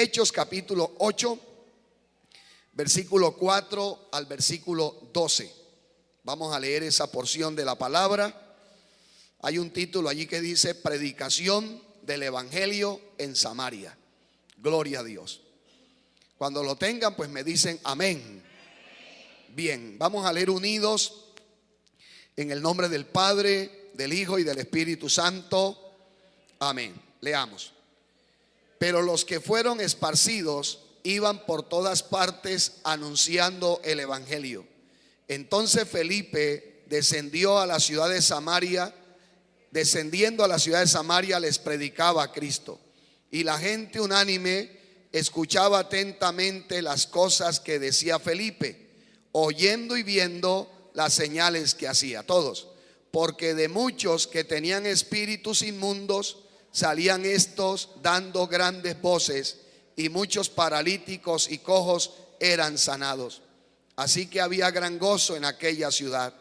Hechos capítulo 8, versículo 4 al versículo 12. Vamos a leer esa porción de la palabra. Hay un título allí que dice: predicación del evangelio en Samaria. Gloria a Dios. Cuando lo tengan, pues me dicen amén. Bien, vamos a leer unidos en el nombre del Padre, del Hijo y del Espíritu Santo. Amén. Leamos. Pero los que fueron esparcidos iban por todas partes anunciando el evangelio. Entonces Felipe descendiendo a la ciudad de Samaria, les predicaba a Cristo. Y la gente unánime escuchaba atentamente las cosas que decía Felipe, oyendo y viendo las señales que hacía. Todos. Porque de muchos que tenían espíritus inmundos salían estos dando grandes voces, y muchos paralíticos y cojos eran sanados. Así que había gran gozo en aquella ciudad.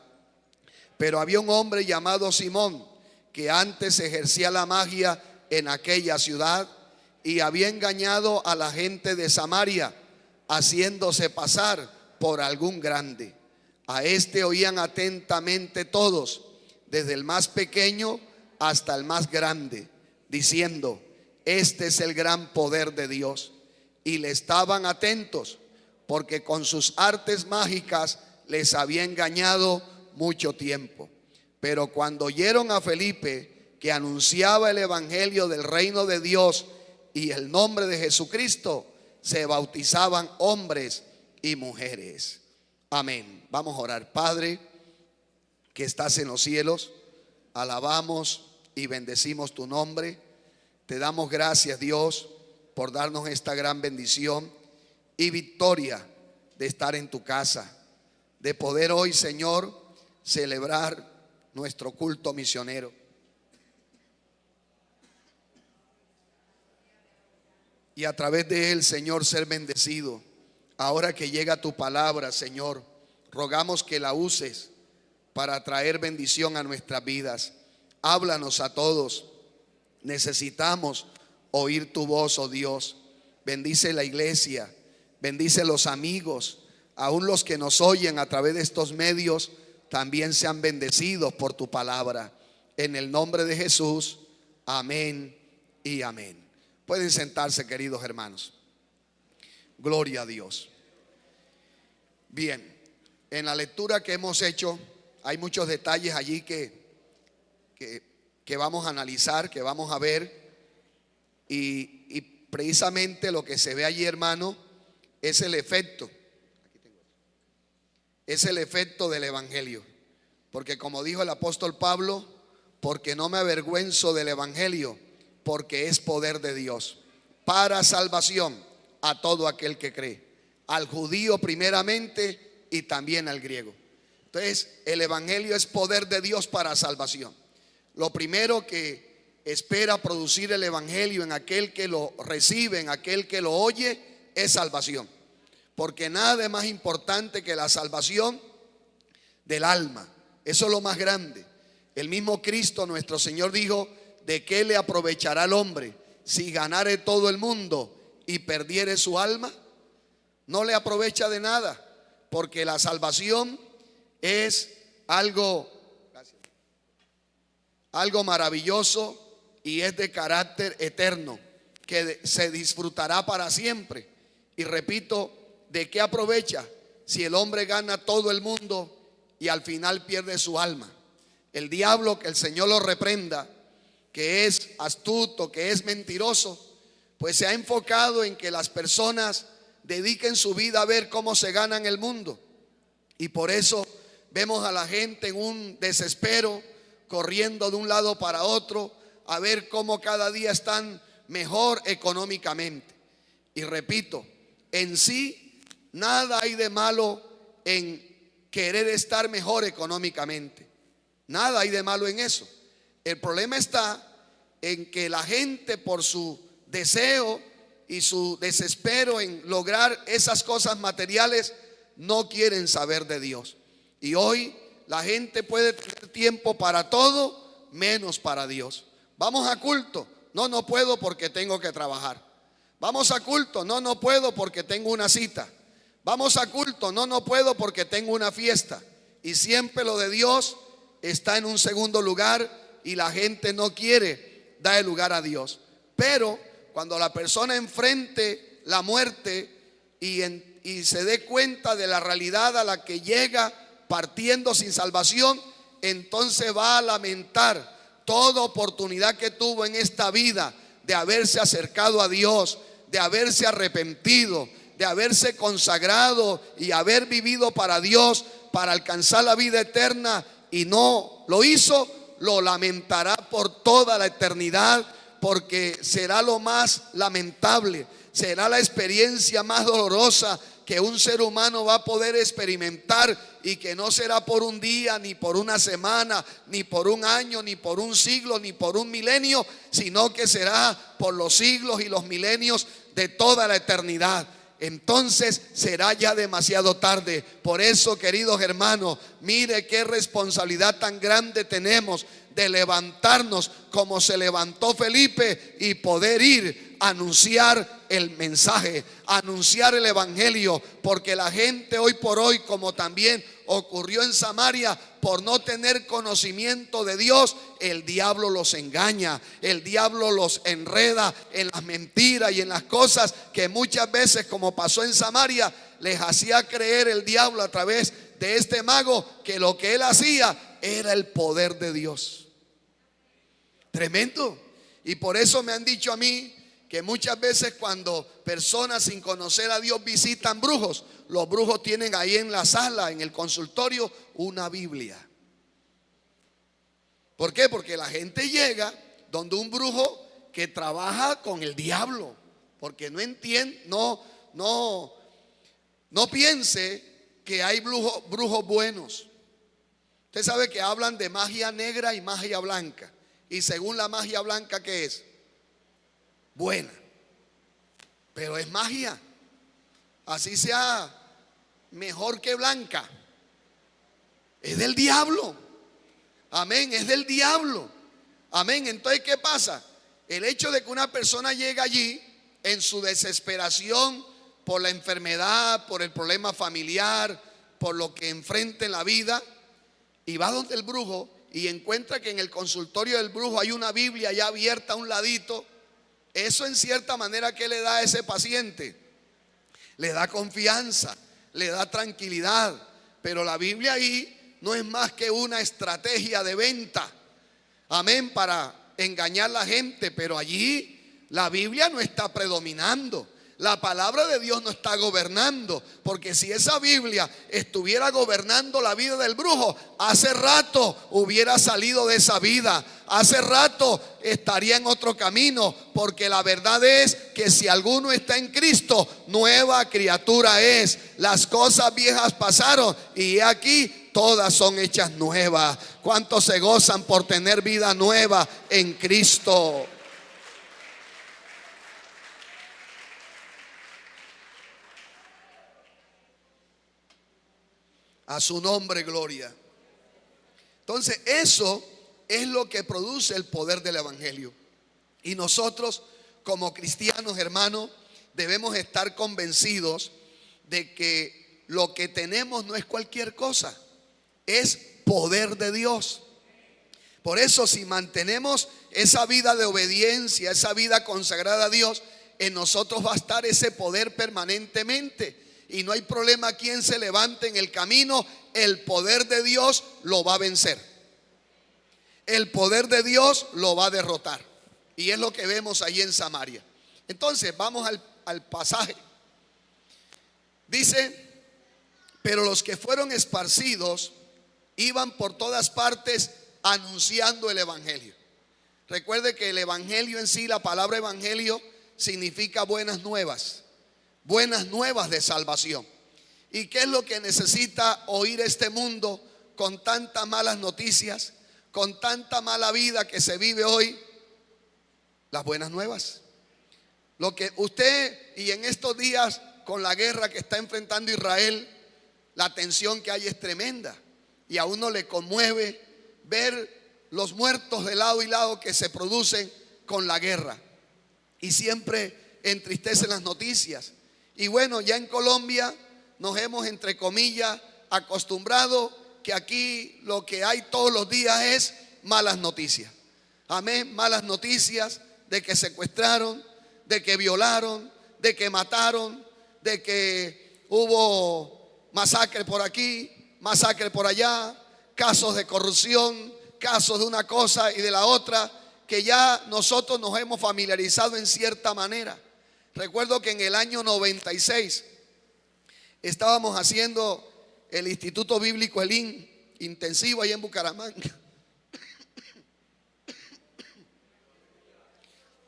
Pero había un hombre llamado Simón, que antes ejercía la magia en aquella ciudad y había engañado a la gente de Samaria, haciéndose pasar por algún grande. A este oían atentamente todos, desde el más pequeño hasta el más grande, diciendo: este es el gran poder de Dios. Y le estaban atentos, porque con sus artes mágicas les había engañado mucho tiempo. Pero cuando oyeron a Felipe que anunciaba el evangelio del reino de Dios y el nombre de Jesucristo, se bautizaban hombres y mujeres. Amén. Vamos a orar. Padre, que estás en los cielos, alabamos y bendecimos tu nombre. Te damos gracias, Dios, por darnos esta gran bendición y victoria de estar en tu casa, de poder hoy, Señor, celebrar nuestro culto misionero. Y a través de él, Señor, ser bendecido. Ahora que llega tu palabra, Señor, rogamos que la uses para traer bendición a nuestras vidas. Háblanos a todos. Necesitamos oír tu voz, oh Dios. Bendice la iglesia, bendice los amigos, aún los que nos oyen a través de estos medios, también sean bendecidos por tu palabra. En el nombre de Jesús, amén y amén. Pueden sentarse, queridos hermanos. Gloria a Dios. Bien, en la lectura que hemos hecho hay muchos detalles allí que vamos a analizar, que vamos a ver. Y precisamente lo que se ve allí, hermano, es el efecto. Es el efecto del evangelio. Porque como dijo el apóstol Pablo: porque no me avergüenzo del evangelio, porque es poder de Dios para salvación a todo aquel que cree, al judío primeramente y también al griego. Entonces, el evangelio es poder de Dios para salvación. Lo primero que espera producir el evangelio en aquel que lo recibe, en aquel que lo oye, es salvación. Porque nada es más importante que la salvación del alma. Eso es lo más grande. El mismo Cristo nuestro Señor dijo: ¿de qué le aprovechará al hombre si ganare todo el mundo y perdiere su alma? No le aprovecha de nada, porque la salvación es algo maravilloso y es de carácter eterno, que se disfrutará para siempre. Y repito, ¿de qué aprovecha si el hombre gana todo el mundo y al final pierde su alma? El diablo, que el Señor lo reprenda, que es astuto, que es mentiroso, pues se ha enfocado en que las personas dediquen su vida a ver cómo se ganan el mundo. Y por eso vemos a la gente en un desespero, corriendo de un lado para otro, a ver cómo cada día están mejor económicamente. Y repito, en sí nada hay de malo en querer estar mejor económicamente. Nada hay de malo en eso. El problema está en que la gente, por su deseo y su desespero en lograr esas cosas materiales, no quieren saber de Dios. Y hoy la gente puede tener tiempo para todo menos para Dios. Vamos a culto. No puedo porque tengo que trabajar. Vamos a culto, no, no puedo porque tengo una cita. Vamos a culto, no, no puedo porque tengo una fiesta. Y siempre lo de Dios está en un segundo lugar y la gente no quiere dar el lugar a Dios. Pero cuando la persona enfrente la muerte y se dé cuenta de la realidad a la que llega partiendo sin salvación, entonces va a lamentar toda oportunidad que tuvo en esta vida de haberse acercado a Dios, de haberse arrepentido, de haberse consagrado y haber vivido para Dios, para alcanzar la vida eterna, y no lo hizo. Lo lamentará por toda la eternidad, porque será lo más lamentable, será la experiencia más dolorosa que un ser humano va a poder experimentar, y que no será por un día, ni por una semana, ni por un año, ni por un siglo, ni por un milenio, sino que será por los siglos y los milenios de toda la eternidad. Entonces será ya demasiado tarde. Por eso, queridos hermanos, mire qué responsabilidad tan grande tenemos de levantarnos como se levantó Felipe y poder ir a anunciar el mensaje, anunciar el evangelio, porque la gente hoy por hoy, como también ocurrió en Samaria, por no tener conocimiento de Dios, el diablo los engaña, el diablo los enreda en las mentiras y en las cosas que muchas veces, como pasó en Samaria, les hacía creer el diablo a través de este mago que lo que él hacía era el poder de Dios. Tremendo. Y por eso me han dicho a mí que muchas veces cuando personas sin conocer a Dios visitan brujos, los brujos tienen ahí en la sala, en el consultorio, una Biblia. ¿Por qué? Porque la gente llega donde un brujo que trabaja con el diablo, porque no entiende, no piense que hay brujos buenos. Usted sabe que hablan de magia negra y magia blanca, y según la magia blanca, ¿qué es? Buena, pero es magia, así sea mejor que blanca, es del diablo. Amén, es del diablo. Amén. Entonces, ¿qué pasa? El hecho de que una persona llegue allí en su desesperación por la enfermedad, por el problema familiar, por lo que enfrenta en la vida, y va donde el brujo y encuentra que en el consultorio del brujo hay una Biblia ya abierta a un ladito. Eso en cierta manera, ¿qué le da a ese paciente? Le da confianza, le da tranquilidad. Pero la Biblia ahí no es más que una estrategia de venta, amén, para engañar a la gente. Pero allí la Biblia no está predominando, la palabra de Dios no está gobernando. Porque si esa Biblia estuviera gobernando la vida del brujo, hace rato hubiera salido de esa vida, hace rato estaría en otro camino. Porque la verdad es que si alguno está en Cristo, nueva criatura es. Las cosas viejas pasaron y aquí todas son hechas nuevas. ¿Cuántos se gozan por tener vida nueva en Cristo? A su nombre, gloria. Entonces, eso es lo que produce el poder del evangelio. Y nosotros, como cristianos, hermanos, debemos estar convencidos de que lo que tenemos no es cualquier cosa, es poder de Dios. Por eso, si mantenemos esa vida de obediencia, esa vida consagrada a Dios, en nosotros va a estar ese poder permanentemente. Y no hay problema quien se levante en el camino, el poder de Dios lo va a vencer. El poder de Dios lo va a derrotar. Y es lo que vemos allí en Samaria. Entonces vamos al pasaje. Dice: pero los que fueron esparcidos iban por todas partes anunciando el evangelio. Recuerde que el evangelio en sí, la palabra evangelio significa buenas nuevas. Buenas nuevas de salvación. ¿Y qué es lo que necesita oír este mundo con tantas malas noticias, con tanta mala vida que se vive hoy? Las buenas nuevas. Lo que usted, y en estos días con la guerra que está enfrentando Israel, la tensión que hay es tremenda. Y a uno le conmueve ver los muertos de lado y lado que se producen con la guerra. Y siempre entristecen las noticias. Y bueno, ya en Colombia nos hemos, entre comillas, acostumbrado que aquí lo que hay todos los días es malas noticias. Amén, malas noticias de que secuestraron, de que violaron, de que mataron, de que hubo masacre por aquí, masacre por allá, casos de corrupción, casos de una cosa y de la otra, que ya nosotros nos hemos familiarizado en cierta manera. Recuerdo que en el año 96 estábamos haciendo el Instituto Bíblico Elim intensivo ahí en Bucaramanga.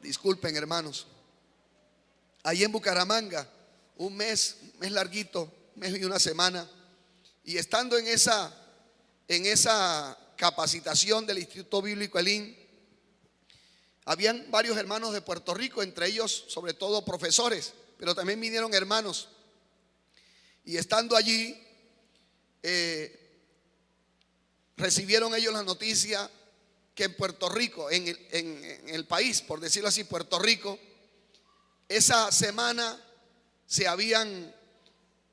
Disculpen, hermanos. Ahí en Bucaramanga, un mes larguito, mes y una semana. Y estando en esa capacitación del Instituto Bíblico Elim, habían varios hermanos de Puerto Rico, entre ellos sobre todo profesores, pero también vinieron hermanos. Y estando allí, recibieron ellos la noticia que en Puerto Rico, en el país, por decirlo así, Puerto Rico, esa semana se habían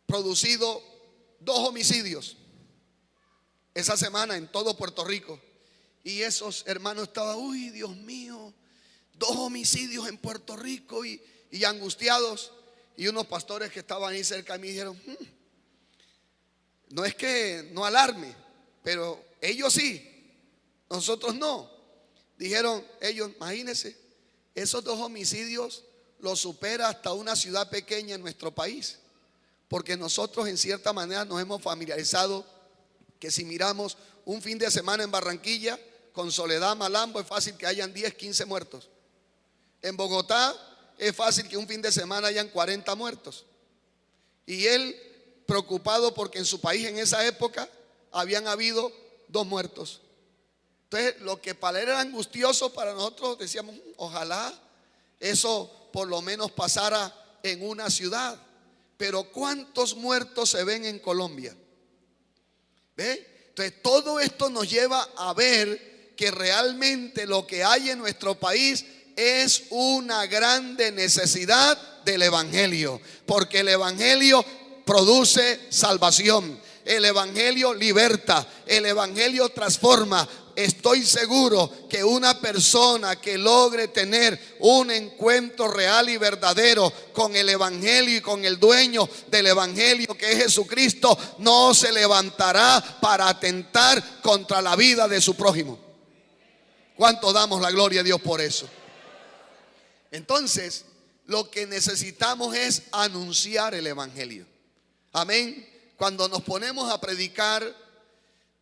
producido 2 homicidios. Esa semana en todo Puerto Rico. Y esos hermanos estaban, uy, Dios mío, 2 homicidios en Puerto Rico y angustiados. Y unos pastores que estaban ahí cerca de mí dijeron, no es que no alarme, pero ellos sí, nosotros no. Dijeron ellos, imagínense, esos 2 homicidios los supera hasta una ciudad pequeña en nuestro país. Porque nosotros en cierta manera nos hemos familiarizado que si miramos un fin de semana en Barranquilla, con Soledad, Malambo, es fácil que hayan 10, 15 muertos. En Bogotá es fácil que un fin de semana hayan 40 muertos. Y él preocupado porque en su país en esa época habían habido 2 muertos. Entonces lo que para él era angustioso, para nosotros decíamos, ojalá eso por lo menos pasara en una ciudad. Pero ¿cuántos muertos se ven en Colombia? ¿Ve? Entonces todo esto nos lleva a ver que realmente lo que hay en nuestro país es una grande necesidad del evangelio, porque el evangelio produce salvación, el evangelio liberta, el evangelio transforma. Estoy seguro que una persona que logre tener un encuentro real y verdadero con el evangelio y con el dueño del evangelio, que es Jesucristo, no se levantará para atentar contra la vida de su prójimo. ¿Cuánto damos la gloria a Dios por eso? Entonces, lo que necesitamos es anunciar el evangelio. Amén. Cuando nos ponemos a predicar,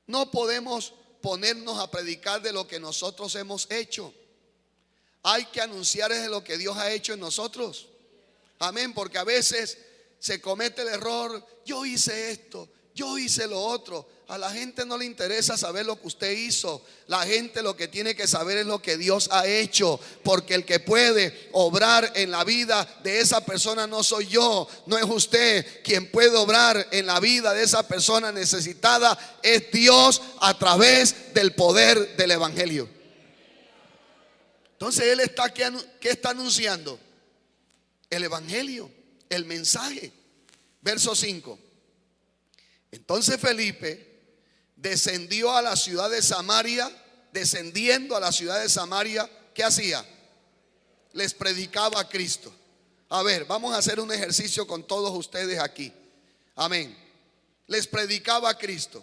no podemos ponernos a predicar de lo que nosotros hemos hecho. Hay que anunciar de lo que Dios ha hecho en nosotros. Amén, porque a veces se comete el error, yo hice esto, yo hice lo otro. A la gente no le interesa saber lo que usted hizo. La gente lo que tiene que saber es lo que Dios ha hecho, porque el que puede obrar en la vida de esa persona no soy yo, no es usted. Quien puede obrar en la vida de esa persona necesitada es Dios a través del poder del evangelio. Entonces él está, ¿qué está anunciando? El evangelio, el mensaje. Verso 5. Entonces Felipe descendió a la ciudad de Samaria. Descendiendo a la ciudad de Samaria, ¿qué hacía? Les predicaba a Cristo. A ver, vamos a hacer un ejercicio con todos ustedes aquí. Amén. Les predicaba a Cristo.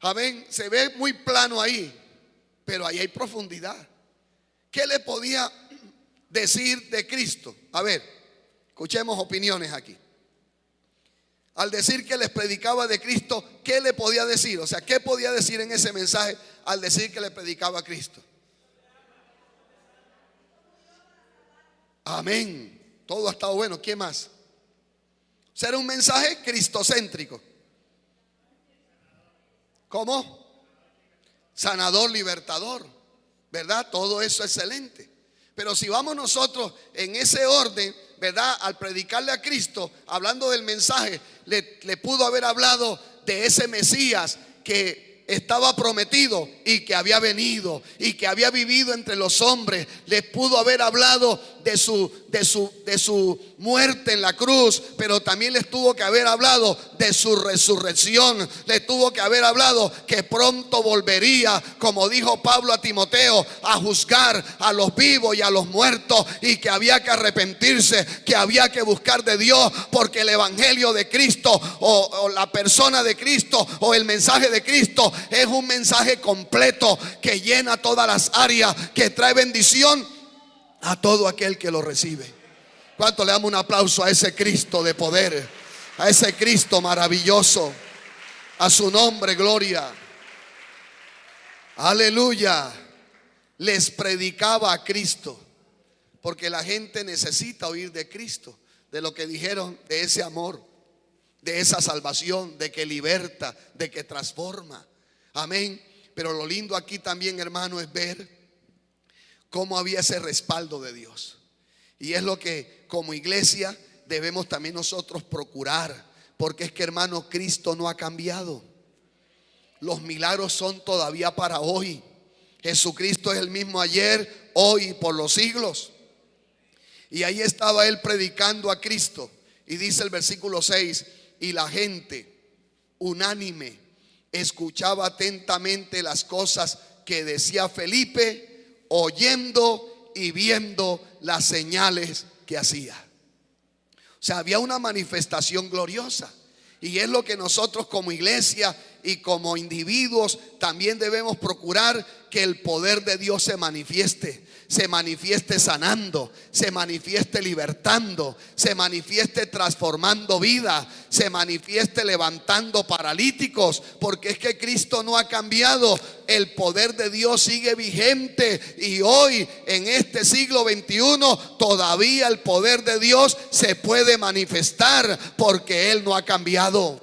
Amén. Se ve muy plano ahí, pero ahí hay profundidad. ¿Qué le podía decir de Cristo? A ver, escuchemos opiniones aquí. Al decir que les predicaba de Cristo, ¿qué le podía decir? O sea, ¿qué podía decir en ese mensaje al decir que le predicaba a Cristo? Amén. Todo ha estado bueno. ¿Qué más? O sea, era un mensaje cristocéntrico. ¿Cómo? Sanador, libertador, ¿verdad? Todo eso es excelente. Pero si vamos nosotros en ese orden, ¿verdad? Al predicarle a Cristo, hablando del mensaje, le pudo haber hablado de ese Mesías que estaba prometido y que había venido y que había vivido entre los hombres. Les pudo haber hablado de su de su muerte en la cruz, pero también les tuvo que haber hablado de su resurrección. Les tuvo que haber hablado que pronto volvería, como dijo Pablo a Timoteo, a juzgar a los vivos y a los muertos, y que había que arrepentirse, que había que buscar de Dios, porque el evangelio de Cristo o la persona de Cristo o el mensaje de Cristo es un mensaje completo que llena todas las áreas, que trae bendición a todo aquel que lo recibe. ¿Cuánto le damos un aplauso a ese Cristo de poder, a ese Cristo maravilloso? A su nombre, gloria. Aleluya. Les predicaba a Cristo, porque la gente necesita oír de Cristo, de lo que dijeron, de ese amor, de esa salvación, de que liberta, de que transforma. Amén. Pero lo lindo aquí también, hermano, es ver cómo había ese respaldo de Dios. Y es lo que como iglesia debemos también nosotros procurar, porque es que, hermano, Cristo no ha cambiado. Los milagros son todavía para hoy. Jesucristo es el mismo ayer, hoy y por los siglos. Y ahí estaba él predicando a Cristo. Y dice el versículo 6: y la gente unánime escuchaba atentamente las cosas que decía Felipe, oyendo y viendo las señales que hacía. O sea, había una manifestación gloriosa. Y es lo que nosotros como iglesia y como individuos también debemos procurar, que el poder de Dios se manifieste sanando, se manifieste libertando, se manifieste transformando vida, se manifieste levantando paralíticos, porque es que Cristo no ha cambiado. El poder de Dios sigue vigente, y hoy en este siglo XXI todavía el poder de Dios se puede manifestar, porque Él no ha cambiado.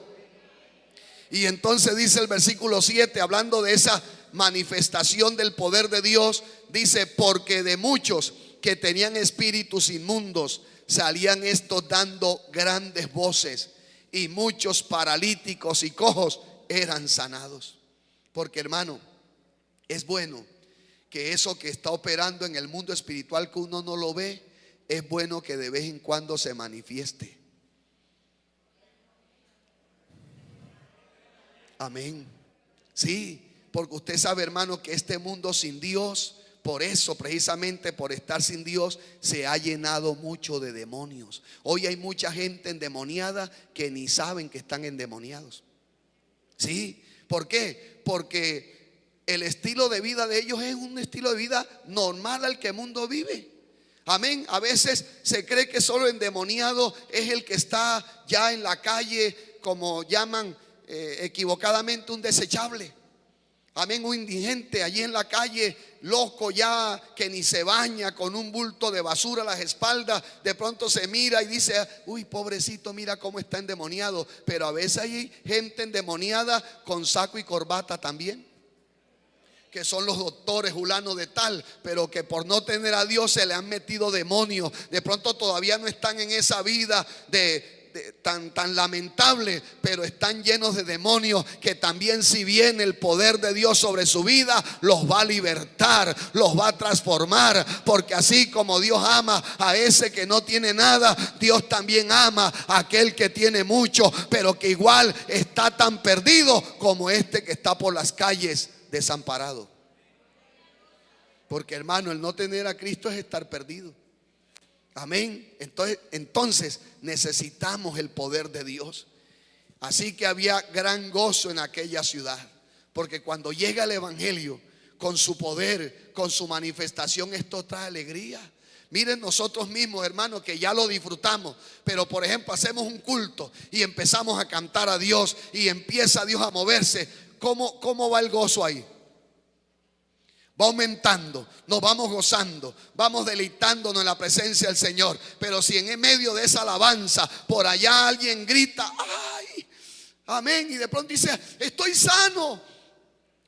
Y entonces dice el versículo 7, hablando de esa manifestación del poder de Dios, dice: porque de muchos que tenían espíritus inmundos salían estos dando grandes voces, y muchos paralíticos y cojos eran sanados. Porque, hermano, es bueno que eso que está operando en el mundo espiritual, que uno no lo ve, es bueno que de vez en cuando se manifieste. Amén. Sí, porque usted sabe, hermano, que este mundo sin Dios, por eso, precisamente por estar sin Dios, se ha llenado mucho de demonios. Hoy hay mucha gente endemoniada que ni saben que están endemoniados. Sí, ¿por qué? Porque el estilo de vida de ellos es un estilo de vida normal al que el mundo vive. Amén. A veces se cree que solo endemoniado es el que está ya en la calle, como llaman equivocadamente, un desechable. Amén, un indigente allí en la calle, loco ya, que ni se baña, con un bulto de basura a las espaldas. De pronto se mira y dice: uy, pobrecito, mira cómo está endemoniado. Pero a veces hay gente endemoniada con saco y corbata también, que son los doctores fulano de tal, pero que por no tener a Dios se le han metido demonios. De pronto todavía no están en esa vida tan lamentable, pero están llenos de demonios, que también, si viene el poder de Dios sobre su vida, los va a libertar, los va a transformar. Porque así como Dios ama a ese que no tiene nada, Dios también ama a aquel que tiene mucho, pero que igual está tan perdido como este que está por las calles desamparado. Porque, hermano, el no tener a Cristo es estar perdido. Amén. Entonces necesitamos el poder de Dios. Así que había gran gozo en aquella ciudad, porque cuando llega el evangelio con su poder, con su manifestación, esto trae alegría. Miren, nosotros mismos, hermanos, que ya lo disfrutamos, pero por ejemplo hacemos un culto y empezamos a cantar a Dios y empieza Dios a moverse. ¿Cómo va el gozo ahí? Va aumentando, nos vamos gozando, vamos deleitándonos en la presencia del Señor. Pero si en medio de esa alabanza por allá alguien grita: ¡ay! Amén. Y de pronto dice: estoy sano.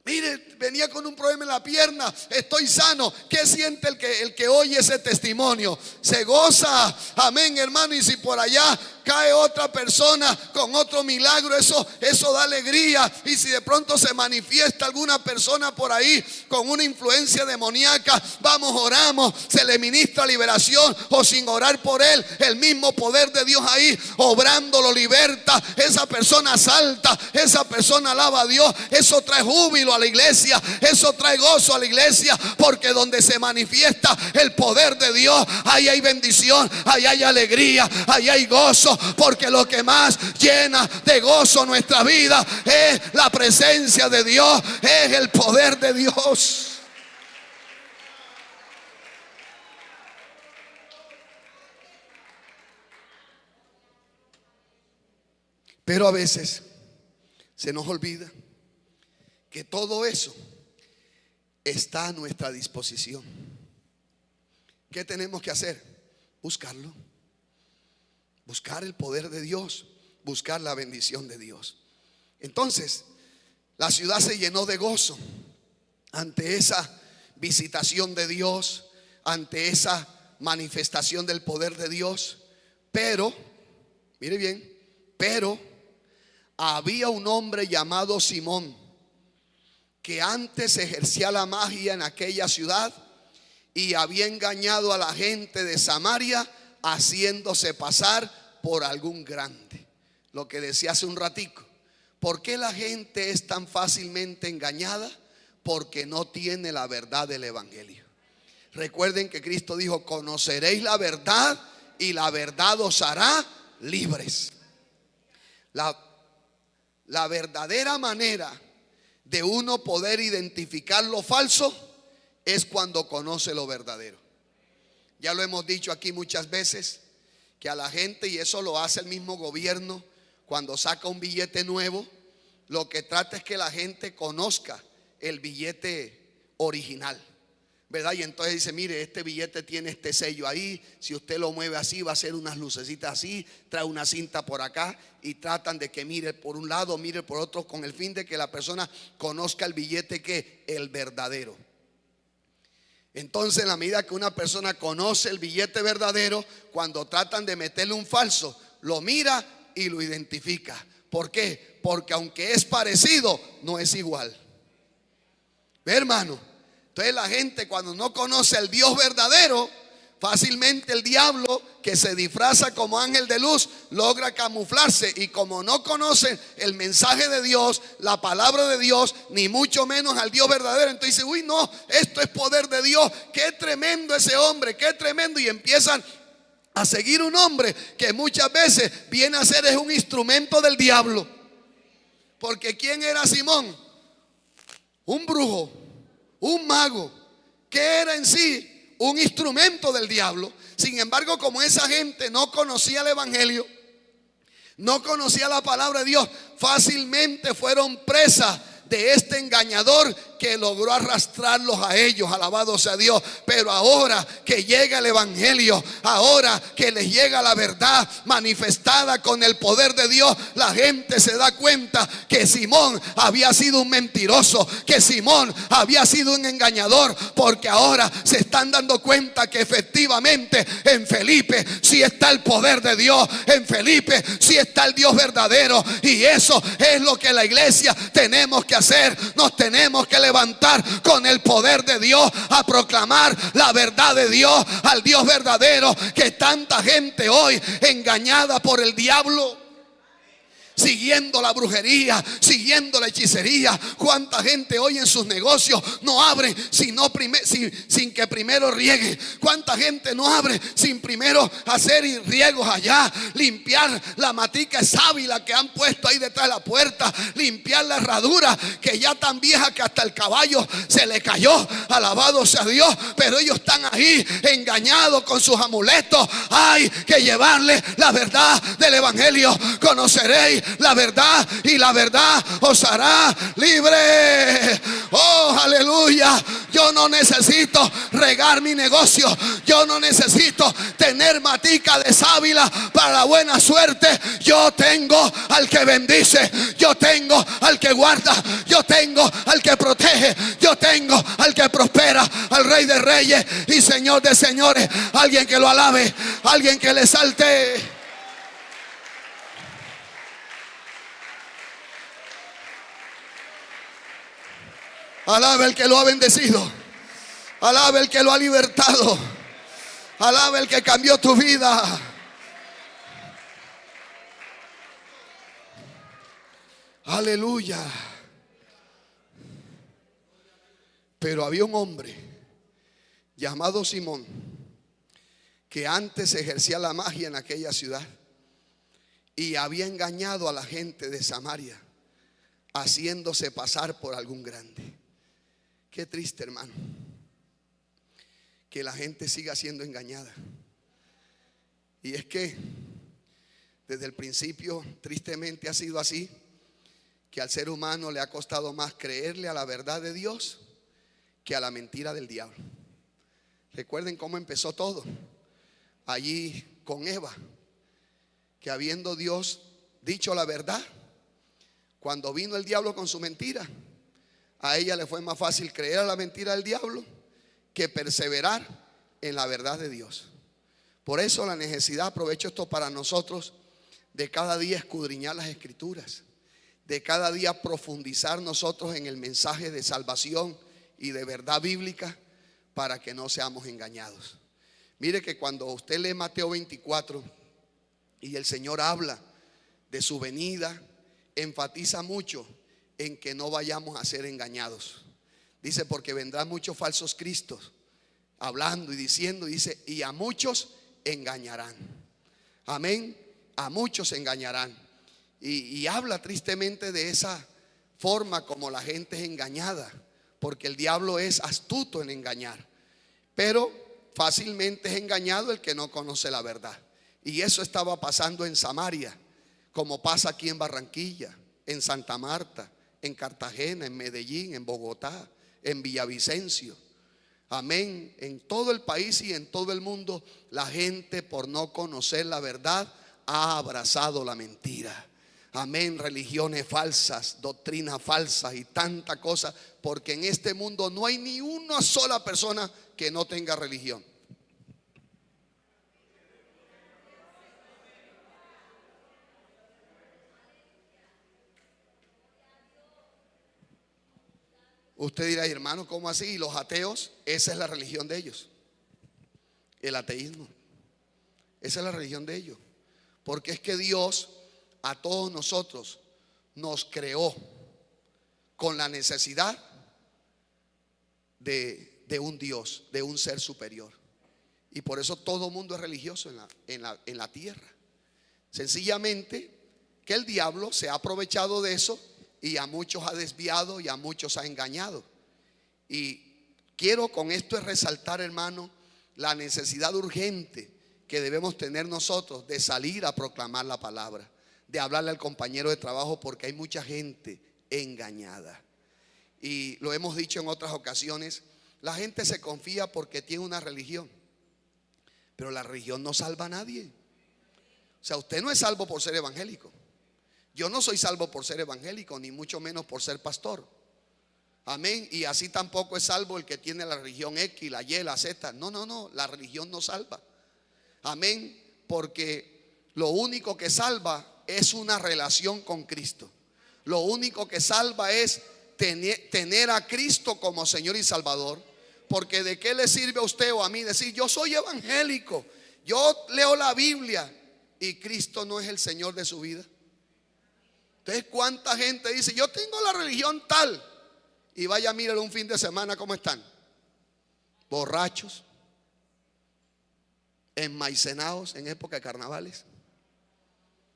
Mire, venía con un problema en la pierna, estoy sano. ¿Qué siente el que oye ese testimonio? Se goza. Amén, hermano. Y si por allá cae otra persona con otro milagro, eso da alegría. Y si de pronto se manifiesta alguna persona por ahí con una influencia demoníaca, vamos, oramos, se le ministra liberación. O sin orar por él, el mismo poder de Dios ahí obrando lo liberta. Esa persona salta, esa persona alaba a Dios. Eso trae júbilo a la iglesia, eso trae gozo a la iglesia, porque donde se manifiesta el poder de Dios, ahí hay bendición, ahí hay alegría, ahí hay gozo. Porque lo que más llena de gozo nuestra vida es la presencia de Dios, es el poder de Dios. Pero a veces se nos olvida que todo eso está a nuestra disposición. ¿Qué tenemos que hacer? Buscarlo. Buscar el poder de Dios, buscar la bendición de Dios. Entonces, la ciudad se llenó de gozo ante esa visitación de Dios, ante esa manifestación del poder de Dios. Pero, mire bien, pero había un hombre llamado Simón, que antes ejercía la magia en aquella ciudad y había engañado a la gente de Samaria, haciéndose pasar por algún grande. Lo que decía hace un ratico. ¿Por qué la gente es tan fácilmente engañada? Porque no tiene la verdad del evangelio. Recuerden que Cristo dijo: conoceréis la verdad y la verdad os hará libres. La verdadera manera de uno poder identificar lo falso es cuando conoce lo verdadero. Ya lo hemos dicho aquí muchas veces, que a la gente, y eso lo hace el mismo gobierno cuando saca un billete nuevo, lo que trata es que la gente conozca el billete original, ¿verdad? Y entonces dice: mire, este billete tiene este sello ahí, si usted lo mueve así va a ser unas lucecitas así, trae una cinta por acá, y tratan de que mire por un lado, mire por otro, con el fin de que la persona conozca el billete que el verdadero. Entonces, en la medida que una persona conoce el billete verdadero, cuando tratan de meterle un falso, lo mira y lo identifica. ¿Por qué? Porque aunque es parecido, no es igual. ¿Ve, hermano? Entonces la gente, cuando no conoce el Dios verdadero, fácilmente el diablo, que se disfraza como ángel de luz, logra camuflarse. Y como no conocen el mensaje de Dios, la palabra de Dios, ni mucho menos al Dios verdadero, entonces dice: uy, no, esto es poder de Dios, qué tremendo ese hombre, qué tremendo. Y empiezan a seguir un hombre que muchas veces viene a ser es un instrumento del diablo. Porque ¿quién era Simón? Un brujo, un mago, que era en sí un instrumento del diablo. Sin embargo, como esa gente no conocía el evangelio, no conocía la palabra de Dios, fácilmente fueron presa de este engañador que logró arrastrarlos a ellos. Alabado sea Dios. Pero ahora que llega el evangelio, ahora que les llega la verdad manifestada con el poder de Dios, la gente se da cuenta que Simón había sido un mentiroso, que Simón había sido un engañador, porque ahora se están dando cuenta que efectivamente en Felipe sí está el poder de Dios, en Felipe sí está el Dios verdadero. Y eso es lo que la iglesia tenemos que hacer. Nos tenemos que levantar con el poder de Dios a proclamar la verdad de Dios, al Dios verdadero, que tanta gente hoy engañada por el diablo, siguiendo la brujería, siguiendo la hechicería. Cuánta gente hoy en sus negocios no abre sin que primero riegue. Cuánta gente no abre sin primero hacer riegos allá, limpiar la matica sábila que han puesto ahí detrás de la puerta, limpiar la herradura que ya tan vieja que hasta el caballo se le cayó. Alabado sea Dios. Pero ellos están ahí engañados con sus amuletos. Hay que llevarle la verdad del evangelio. Conoceréis la verdad y la verdad os hará libre. Oh, aleluya. Yo no necesito regar mi negocio, yo no necesito tener matica de sábila para la buena suerte. Yo tengo al que bendice, yo tengo al que guarda, yo tengo al que protege, yo tengo al que prospera, al Rey de Reyes y Señor de Señores. Alguien que lo alabe, alguien que le salte. Alabe el que lo ha bendecido. Alabe el que lo ha libertado. Alabe el que cambió tu vida. Aleluya. Pero había un hombre llamado Simón que antes ejercía la magia en aquella ciudad y había engañado a la gente de Samaria, haciéndose pasar por algún grande. Qué triste, hermano, que la gente siga siendo engañada. Y es que desde el principio tristemente ha sido así, que al ser humano le ha costado más creerle a la verdad de Dios que a la mentira del diablo. Recuerden cómo empezó todo allí con Eva, que habiendo Dios dicho la verdad, cuando vino el diablo con su mentira, a ella le fue más fácil creer a la mentira del diablo que perseverar en la verdad de Dios. Por eso la necesidad, aprovecho esto para nosotros, de cada día escudriñar las escrituras, de cada día profundizar nosotros en el mensaje de salvación y de verdad bíblica, para que no seamos engañados. Mire que cuando usted lee Mateo 24 y el Señor habla de su venida, enfatiza mucho en que no vayamos a ser engañados. Dice, porque vendrán muchos falsos cristos hablando y diciendo, dice, y a muchos engañarán. Amén. A muchos engañarán. Y habla tristemente de esa forma como la gente es engañada, porque el diablo es astuto en engañar, pero fácilmente es engañado el que no conoce la verdad. Y eso estaba pasando en Samaria, como pasa aquí en Barranquilla, en Santa Marta, en Cartagena, en Medellín, en Bogotá, en Villavicencio. Amén. En todo el país y en todo el mundo, la gente, por no conocer la verdad, ha abrazado la mentira. Amén. Religiones falsas, doctrinas falsas y tanta cosa, porque en este mundo no hay ni una sola persona que no tenga religión. Usted dirá, hermano, ¿cómo así? ¿Y los ateos? Esa es la religión de ellos, el ateísmo. Esa es la religión de ellos. Porque es que Dios a todos nosotros nos creó con la necesidad de un Dios, de un ser superior. Y por eso todo mundo es religioso en la tierra. Sencillamente que el diablo se ha aprovechado de eso y a muchos ha desviado y a muchos ha engañado. Y quiero con esto resaltar, hermano, la necesidad urgente que debemos tener nosotros de salir a proclamar la palabra, de hablarle al compañero de trabajo, porque hay mucha gente engañada. Y lo hemos dicho en otras ocasiones, la gente se confía porque tiene una religión, pero la religión no salva a nadie. O sea, usted no es salvo por ser evangélico. Yo no soy salvo por ser evangélico, ni mucho menos por ser pastor. Amén. Y así tampoco es salvo el que tiene la religión X, la Y, la Z. No, la religión no salva. Amén. Porque lo único que salva es una relación con Cristo. Lo único que salva es tener a Cristo como Señor y Salvador. Porque de qué le sirve a usted o a mí decir, yo soy evangélico, yo leo la Biblia, y Cristo no es el Señor de su vida. Entonces, ¿cuánta gente dice, yo tengo la religión tal? Y vaya, míralo un fin de semana cómo están: borrachos, enmaicenados en época de carnavales.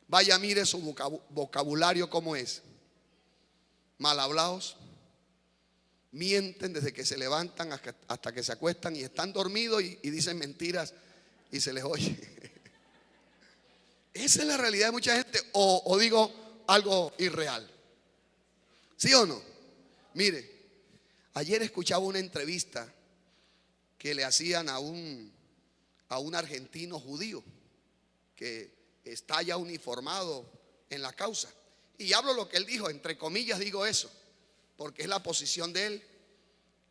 Vaya, mire su vocabulario cómo es: mal hablados, mienten desde que se levantan hasta que se acuestan, y están dormidos y dicen mentiras y se les oye. Esa es la realidad de mucha gente, o digo algo irreal. ¿Sí o no? Mire, ayer escuchaba una entrevista que le hacían a un argentino judío que está ya uniformado en la causa. Y hablo lo que él dijo, entre comillas digo eso, porque es la posición de él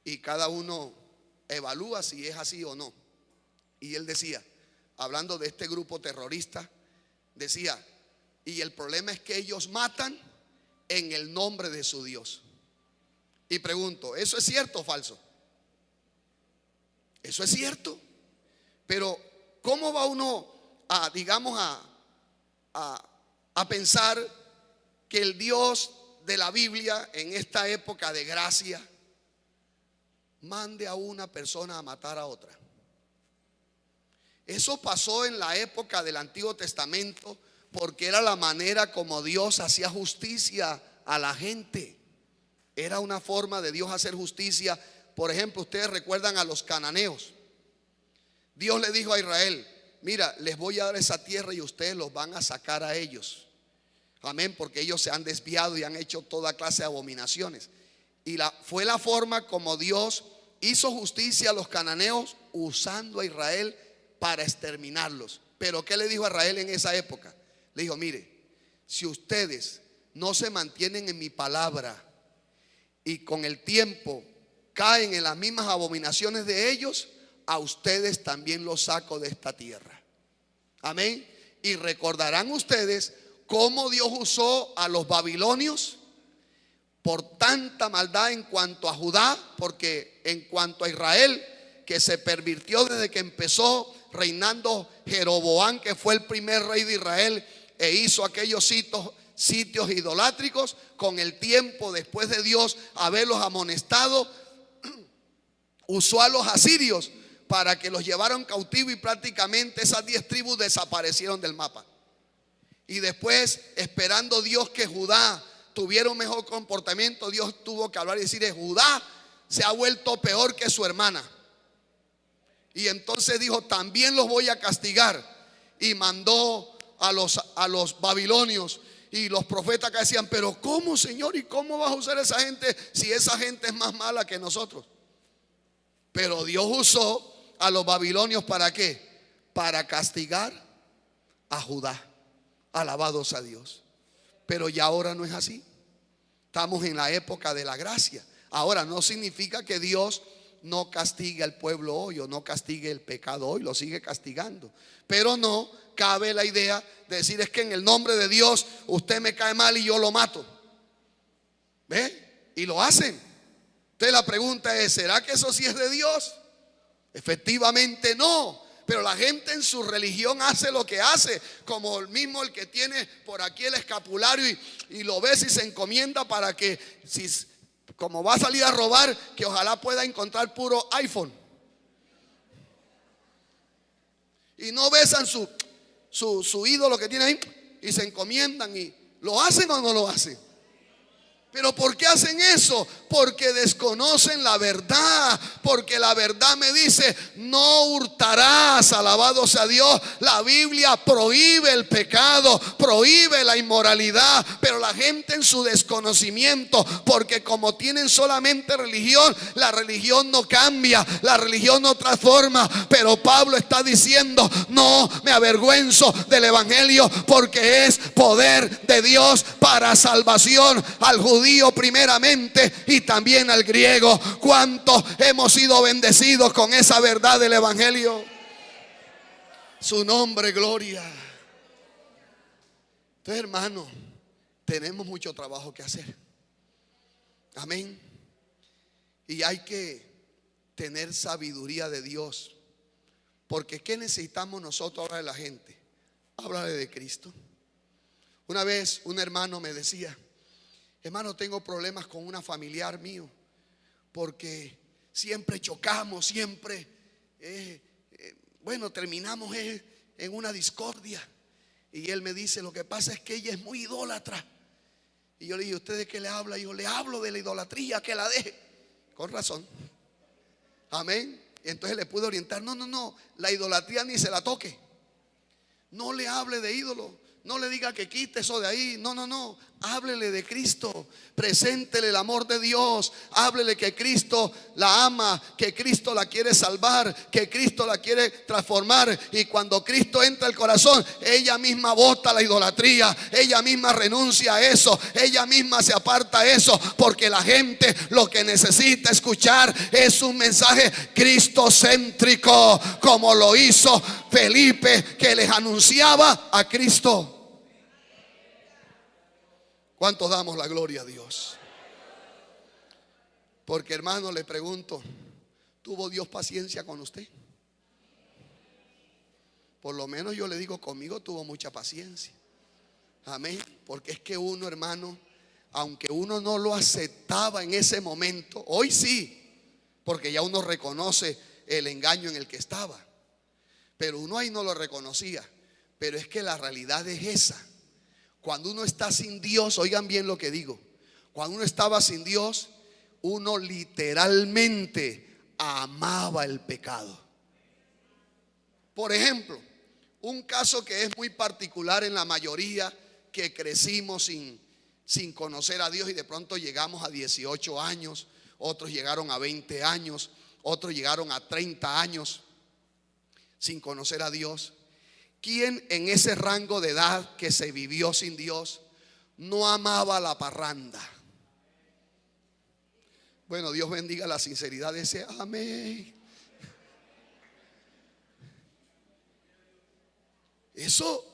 y cada uno evalúa si es así o no. Y él decía, hablando de este grupo terrorista, decía, y el problema es que ellos matan en el nombre de su Dios. Y pregunto, ¿eso es cierto o falso? Eso es cierto. Pero ¿cómo va uno a, digamos, a pensar que el Dios de la Biblia en esta época de gracia mande a una persona a matar a otra? Eso pasó en la época del Antiguo Testamento porque era la manera como Dios hacía justicia a la gente. Era una forma de Dios hacer justicia. Por ejemplo, ustedes recuerdan a los cananeos. Dios le dijo a Israel: mira, les voy a dar esa tierra y ustedes los van a sacar a ellos. Amén, porque ellos se han desviado y han hecho toda clase de abominaciones. Y fue la forma como Dios hizo justicia a los cananeos usando a Israel para exterminarlos. Pero ¿qué le dijo a Israel en esa época? Le dijo: mire, si ustedes no se mantienen en mi palabra y con el tiempo caen en las mismas abominaciones de ellos, a ustedes también los saco de esta tierra. Amén. Y recordarán ustedes cómo Dios usó a los babilonios por tanta maldad en cuanto a Judá, porque en cuanto a Israel, que se pervirtió desde que empezó reinando Jeroboam, que fue el primer rey de Israel, e hizo aquellos sitios idolátricos. Con el tiempo, después de Dios haberlos amonestado, usó a los asirios para que los llevaran cautivo, y prácticamente esas 10 tribus desaparecieron del mapa. Y después, esperando Dios que Judá tuviera un mejor comportamiento, Dios tuvo que hablar y decir: Judá se ha vuelto peor que su hermana. Y entonces dijo: también los voy a castigar. Y mandó a los babilonios. Y los profetas que decían: pero ¿cómo, Señor? ¿Y cómo vas a usar a esa gente si esa gente es más mala que nosotros? Pero Dios usó a los babilonios, ¿para qué? Para castigar a Judá. Alabados a Dios. Pero ya ahora no es así. Estamos en la época de la gracia. Ahora, no significa que Dios no castigue al pueblo hoy, o no castigue el pecado hoy, lo sigue castigando. Pero no cabe la idea de decir: es que en el nombre de Dios usted me cae mal y yo lo mato. ¿Ve? Y lo hacen. Entonces la pregunta es: ¿será que eso sí es de Dios? Efectivamente no. Pero la gente en su religión hace lo que hace, como el que tiene por aquí el escapulario y lo ves y se encomienda para que, si como va a salir a robar, que ojalá pueda encontrar puro iPhone. Y no besan su ídolo que tiene ahí y se encomiendan. ¿Y lo hacen o no lo hacen? ¿Pero por qué hacen eso? Porque desconocen la verdad. Porque la verdad me dice: no hurtarás. Alabado sea Dios. La Biblia prohíbe el pecado, prohíbe la inmoralidad. Pero la gente en su desconocimiento, porque como tienen solamente religión, la religión no cambia, la religión no transforma. Pero Pablo está diciendo: no me avergüenzo del evangelio, porque es poder de Dios para salvación al judío primeramente y también al griego. ¿Cuántos hemos sido bendecidos con esa verdad del evangelio? Su nombre, gloria. Entonces, hermano, tenemos mucho trabajo que hacer. Amén. Y hay que tener sabiduría de Dios, porque ¿qué necesitamos nosotros ahora de la gente? Háblale de Cristo. Una vez un hermano me decía: hermano, tengo problemas con una familiar mío, porque siempre chocamos, siempre terminamos en una discordia. Y él me dice: lo que pasa es que ella es muy idólatra. Y yo le dije: ¿usted de qué le habla? Y yo le hablo de la idolatría, que la deje. Con razón. Amén. Y entonces le pude orientar: no, la idolatría ni se la toque. No le hable de ídolo. No le diga que quite eso de ahí. No. Háblele de Cristo. Preséntele el amor de Dios. Háblele que Cristo la ama, que Cristo la quiere salvar, que Cristo la quiere transformar. Y cuando Cristo entra al corazón, ella misma bota la idolatría. Ella misma renuncia a eso. Ella misma se aparta a eso. Porque la gente lo que necesita escuchar es un mensaje cristocéntrico, como lo hizo Felipe, que les anunciaba a Cristo. ¿Cuántos damos la gloria a Dios? Porque hermano, le pregunto, ¿tuvo Dios paciencia con usted? Por lo menos yo le digo, conmigo tuvo mucha paciencia. Amén. Porque es que uno, hermano, aunque uno no lo aceptaba en ese momento, hoy sí, porque ya uno reconoce el engaño en el que estaba. Pero uno ahí no lo reconocía. Pero es que la realidad es esa. Cuando uno está sin Dios, oigan bien lo que digo, cuando uno estaba sin Dios, uno literalmente amaba el pecado. Por ejemplo, un caso que es muy particular en la mayoría que crecimos sin conocer a Dios y de pronto llegamos a 18 años, otros llegaron a 20 años, otros llegaron a 30 años sin conocer a Dios. ¿Quién en ese rango de edad que se vivió sin Dios no amaba la parranda? Bueno, Dios bendiga la sinceridad de ese amén. Eso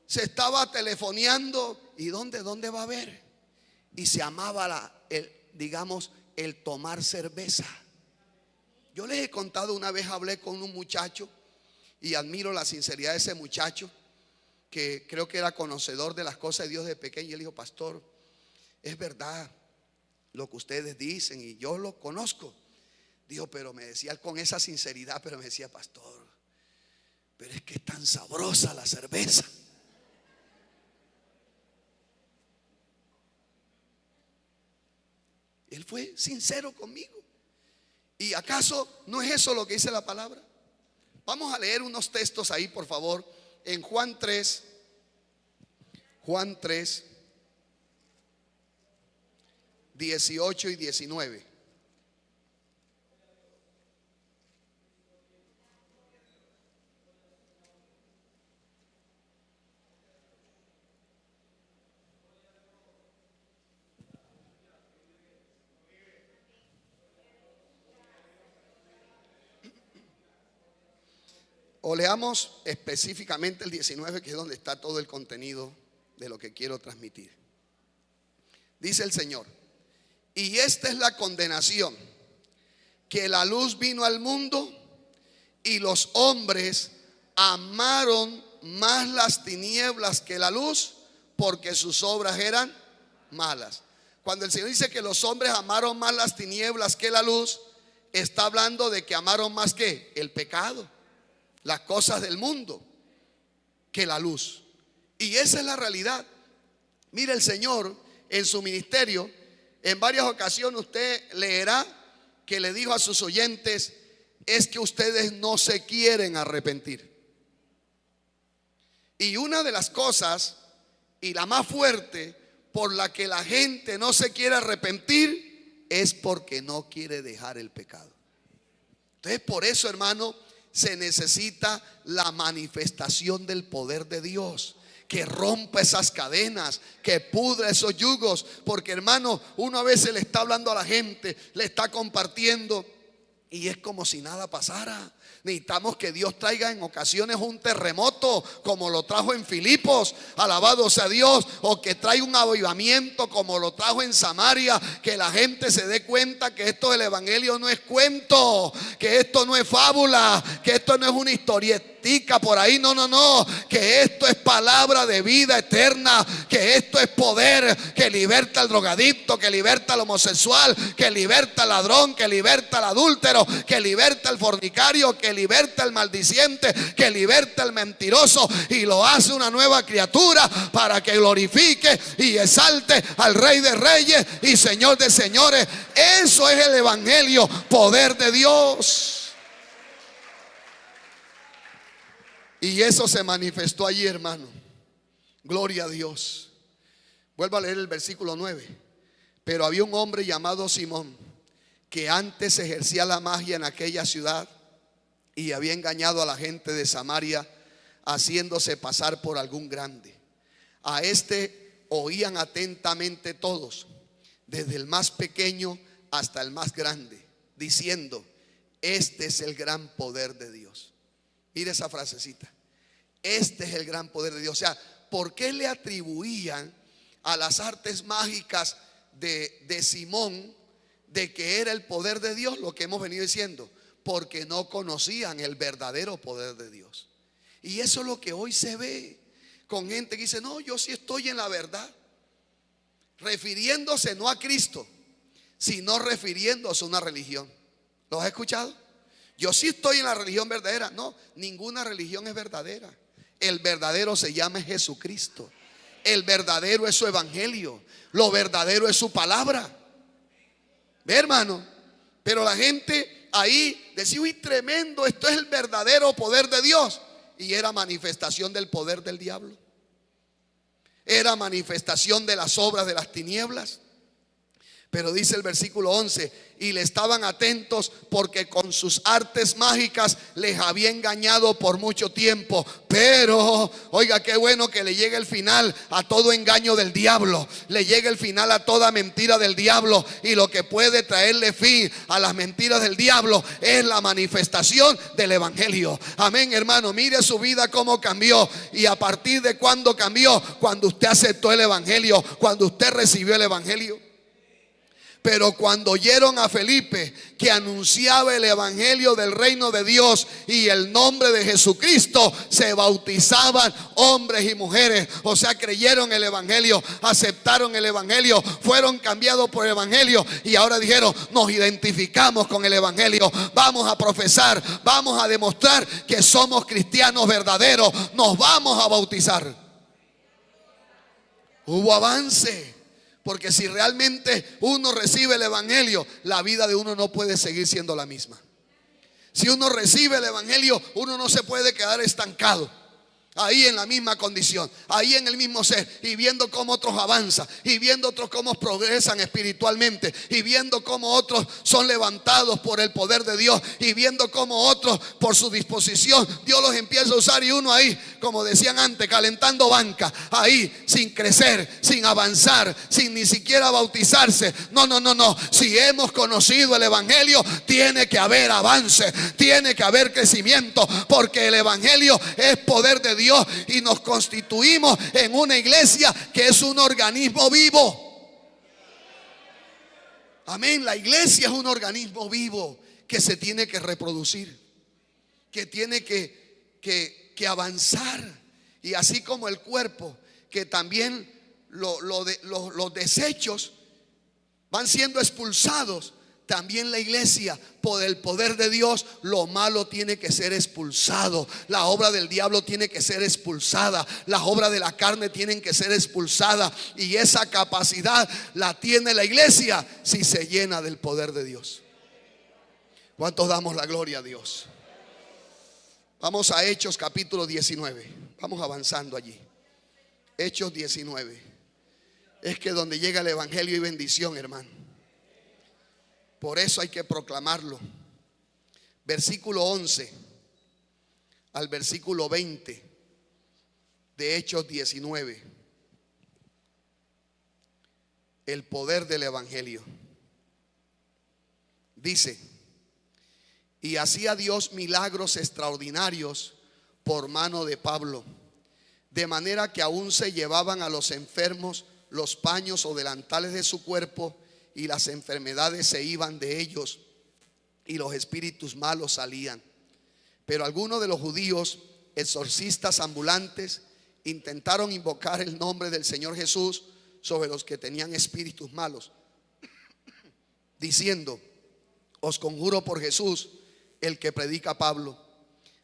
se estaba telefoneando. ¿Y dónde va a haber? Y se amaba el tomar cerveza. Yo les he contado, una vez hablé con un muchacho y admiro la sinceridad de ese muchacho, que creo que era conocedor de las cosas de Dios de pequeño. Y él dijo: pastor, es verdad lo que ustedes dicen y yo lo conozco. Dijo, pero me decía con esa sinceridad, pero me decía: pastor, pero es que es tan sabrosa la cerveza. Él fue sincero conmigo. ¿Y acaso no es eso lo que dice la palabra? Vamos a leer unos textos ahí, por favor, en Juan 3, 18 y 19. O leamos específicamente el 19, que es donde está todo el contenido de lo que quiero transmitir. Dice el Señor: y esta es la condenación, que la luz vino al mundo y los hombres amaron más las tinieblas que la luz, porque sus obras eran malas. Cuando el Señor dice que los hombres amaron más las tinieblas que la luz, está hablando de que amaron más que el pecado, las cosas del mundo, que la luz. Y esa es la realidad. Mire, el Señor en su ministerio, en varias ocasiones usted leerá que le dijo a sus oyentes: es que ustedes no se quieren arrepentir. Y una de las cosas, y la más fuerte, por la que la gente no se quiere arrepentir, es porque no quiere dejar el pecado. Entonces, por eso, hermano, se necesita la manifestación del poder de Dios, que rompa esas cadenas, que pudra esos yugos. Porque, hermano, uno a veces le está hablando a la gente, le está compartiendo, y es como si nada pasara. Necesitamos que Dios traiga en ocasiones un terremoto, como lo trajo en Filipos, alabado sea Dios, o que traiga un avivamiento como lo trajo en Samaria, que la gente se dé cuenta que esto del evangelio no es cuento, que esto no es fábula, que esto no es una historietica por ahí, no, que esto es palabra de vida eterna, que esto es poder que liberta al drogadicto, que liberta al homosexual, que liberta al ladrón, que liberta al adúltero, que liberta al fornicario, que liberta al maldiciente, que liberta al mentiroso, y lo hace una nueva criatura para que glorifique y exalte al Rey de Reyes y Señor de Señores. Eso es el evangelio, poder de Dios. Y eso se manifestó allí, hermano. Gloria a Dios. Vuelvo a leer el versículo 9. Pero había un hombre llamado Simón, que antes ejercía la magia en aquella ciudad y había engañado a la gente de Samaria, haciéndose pasar por algún grande. A este oían atentamente todos, desde el más pequeño hasta el más grande, diciendo: este es el gran poder de Dios. Mire esa frasecita: este es el gran poder de Dios. O sea, ¿por qué le atribuían a las artes mágicas de Simón, de que era el poder de Dios, lo que hemos venido diciendo, porque no conocían el verdadero poder de Dios. Y eso es lo que hoy se ve con gente que dice: no, yo sí estoy en la verdad, refiriéndose no a Cristo, sino refiriéndose a una religión. ¿Lo has escuchado? Yo sí estoy en la religión verdadera. No, ninguna religión es verdadera. El verdadero se llama Jesucristo. El verdadero es su evangelio. Lo verdadero es su palabra. ¿Ve, hermano? Pero la gente ahí decía: uy, tremendo, esto es el verdadero poder de Dios. Y era manifestación del poder del diablo. Era manifestación de las obras de las tinieblas. Pero dice el versículo 11: y le estaban atentos porque con sus artes mágicas les había engañado por mucho tiempo. Pero, oiga, qué bueno que le llegue el final a todo engaño del diablo. Le llegue el final a toda mentira del diablo. Y lo que puede traerle fin a las mentiras del diablo es la manifestación del evangelio. Amén, hermano. Mire su vida cómo cambió. Y a partir de cuándo cambió: cuando usted aceptó el evangelio, cuando usted recibió el evangelio. Pero cuando oyeron a Felipe que anunciaba el evangelio del reino de Dios y el nombre de Jesucristo, se bautizaban hombres y mujeres. O sea, creyeron el evangelio, aceptaron el evangelio, fueron cambiados por el evangelio. Y ahora dijeron: nos identificamos con el evangelio, vamos a profesar, vamos a demostrar que somos cristianos verdaderos, nos vamos a bautizar. Hubo avance. Porque si realmente uno recibe el evangelio, la vida de uno no puede seguir siendo la misma. Si uno recibe el evangelio, uno no se puede quedar estancado ahí en la misma condición, ahí en el mismo ser, y viendo cómo otros avanzan, y viendo otros cómo progresan espiritualmente, y viendo cómo otros son levantados por el poder de Dios, y viendo cómo otros por su disposición Dios los empieza a usar, y uno ahí, como decían antes, calentando banca, ahí sin crecer, sin avanzar, sin ni siquiera bautizarse. No. Si hemos conocido el evangelio, tiene que haber avance, tiene que haber crecimiento, porque el evangelio es poder de Dios. Y nos constituimos en una iglesia que es un organismo vivo. Amén. La iglesia es un organismo vivo que se tiene que reproducir, que tiene que avanzar. Y así como el cuerpo, que también los desechos van siendo expulsados, también la iglesia, por el poder de Dios, lo malo tiene que ser expulsado. La obra del diablo tiene que ser expulsada. Las obras de la carne tienen que ser expulsadas. Y esa capacidad la tiene la iglesia si se llena del poder de Dios. ¿Cuántos damos la gloria a Dios? Vamos a Hechos capítulo 19. Vamos avanzando allí. Hechos 19. Es que donde llega el evangelio y bendición, hermano. Por eso hay que proclamarlo. Versículo 11 al versículo 20 de Hechos 19. El poder del evangelio. Dice: y hacía Dios milagros extraordinarios por mano de Pablo, de manera que aún se llevaban a los enfermos los paños o delantales de su cuerpo, y las enfermedades se iban de ellos y los espíritus malos salían. Pero algunos de los judíos, exorcistas ambulantes, intentaron invocar el nombre del Señor Jesús sobre los que tenían espíritus malos, diciendo: os conjuro por Jesús, el que predica Pablo.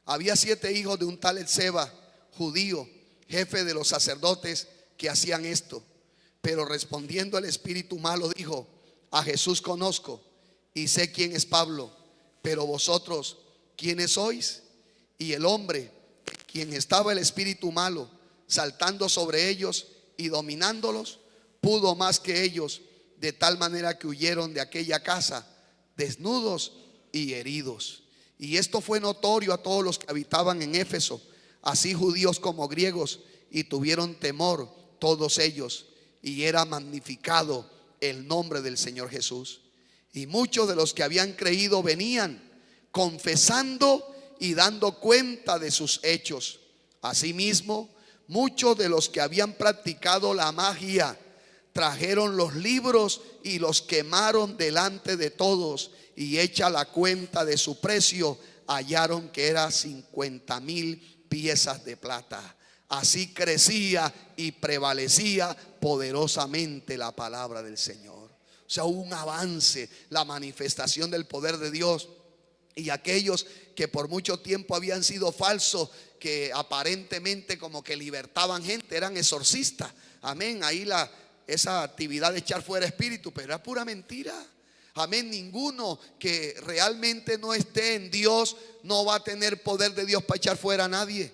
Había 7 hijos de un tal Etseba, judío, jefe de los sacerdotes, que hacían esto. Pero respondiendo el espíritu malo dijo: a Jesús conozco y sé quién es Pablo, pero vosotros, ¿quiénes sois? Y el hombre, quien estaba el espíritu malo, saltando sobre ellos y dominándolos, pudo más que ellos, de tal manera que huyeron de aquella casa desnudos y heridos. Y esto fue notorio a todos los que habitaban en Éfeso, así judíos como griegos, y tuvieron temor todos ellos, y era magnificado el nombre del Señor Jesús. Y muchos de los que habían creído venían confesando y dando cuenta de sus hechos. Asimismo, muchos de los que habían practicado la magia trajeron los libros y los quemaron delante de todos, y hecha la cuenta de su precio, hallaron que era 50,000 piezas de plata. Así crecía y prevalecía poderosamente la palabra del Señor. O sea, hubo un avance, la manifestación del poder de Dios. Y aquellos que por mucho tiempo habían sido falsos, que aparentemente como que libertaban gente, eran exorcistas. Amén. Ahí esa actividad de echar fuera espíritu, pero era pura mentira. Amén. Ninguno que realmente no esté en Dios no va a tener poder de Dios para echar fuera a nadie.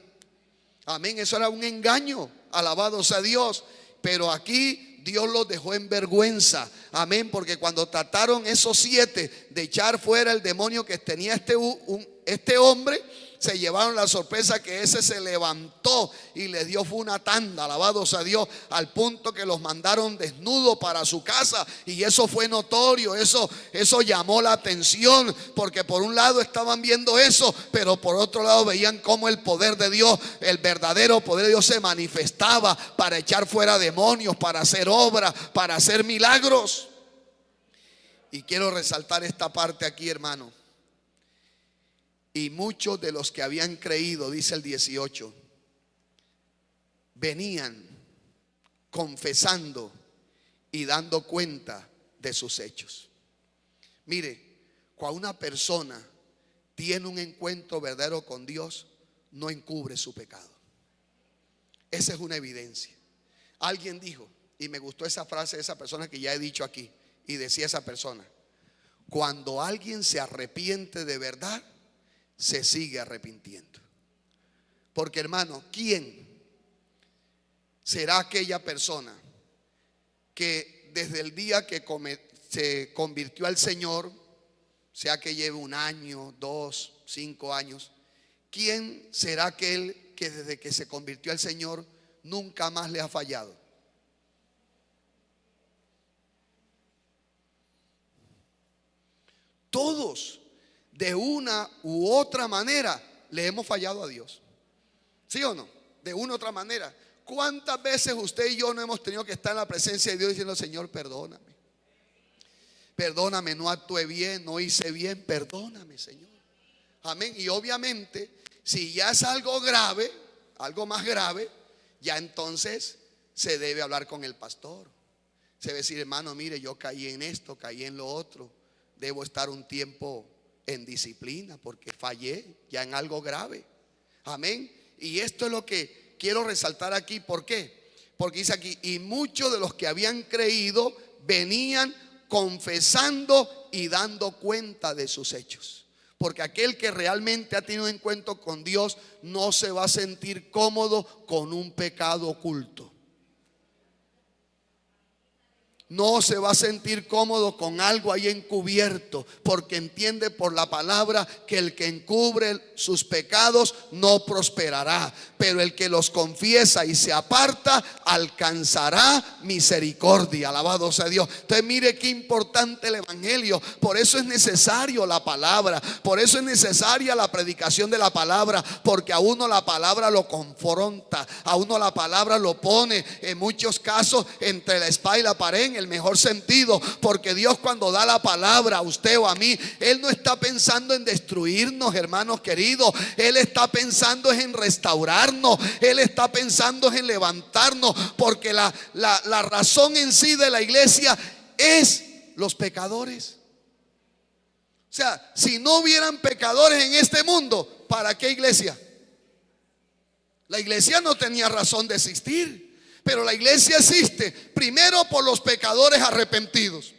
Amén. Eso era un engaño. Alabado sea Dios. Pero aquí Dios los dejó en vergüenza. Amén. Porque cuando trataron esos 7 de echar fuera el demonio que tenía este hombre, se llevaron la sorpresa que ese se levantó y les dio fue una tanda. Alabado sea Dios, al punto que los mandaron desnudos para su casa. Y eso fue notorio, eso llamó la atención, porque por un lado estaban viendo eso, pero por otro lado veían cómo el poder de Dios, el verdadero poder de Dios, se manifestaba para echar fuera demonios, para hacer obras, para hacer milagros. Y quiero resaltar esta parte aquí, hermano. Y muchos de los que habían creído, dice el 18, venían confesando y dando cuenta de sus hechos. Mire, cuando una persona tiene un encuentro verdadero con Dios, no encubre su pecado. Esa es una evidencia. Alguien dijo, y me gustó esa frase de esa persona que ya he dicho aquí, y decía esa persona: cuando alguien se arrepiente de verdad, se sigue arrepintiendo. Porque, hermano, ¿quién será aquella persona que desde el día que se convirtió al Señor, sea que lleve 1 año, 2, 5 años, quién será aquel que desde que se convirtió al Señor nunca más le ha fallado? Todos, de una u otra manera, le hemos fallado a Dios. ¿Sí o no? De una u otra manera. ¿Cuántas veces usted y yo no hemos tenido que estar en la presencia de Dios diciendo: Señor, perdóname, perdóname, no actué bien, no hice bien, perdóname, Señor? Amén. Y obviamente, si ya es algo grave, algo más grave, ya entonces se debe hablar con el pastor. Se debe decir: hermano, mire, yo caí en esto, caí en lo otro, debo estar un tiempo en disciplina porque fallé ya en algo grave. Amén. Y esto es lo que quiero resaltar aquí. ¿Por qué? Porque dice aquí: y muchos de los que habían creído venían confesando y dando cuenta de sus hechos. Porque aquel que realmente ha tenido un encuentro con Dios no se va a sentir cómodo con un pecado oculto. No se va a sentir cómodo con algo ahí encubierto, porque entiende por la palabra que el que encubre sus pecados no prosperará, pero el que los confiesa y se aparta alcanzará misericordia. Alabado sea Dios. Entonces mire qué importante el evangelio. Por eso es necesario la palabra, por eso es necesaria la predicación de la palabra, porque a uno la palabra lo confronta, a uno la palabra lo pone en muchos casos entre la espada y la pared, en el mejor sentido. Porque Dios, cuando da la palabra a usted o a mí, Él no está pensando en destruirnos, hermanos queridos. Él está pensando en restaurarnos. Él está pensando en levantarnos, porque la razón en sí de la iglesia es los pecadores. O sea, si no hubieran pecadores en este mundo, ¿para qué iglesia? La iglesia no tenía razón de existir. Pero la iglesia existe primero por los pecadores arrepentidos,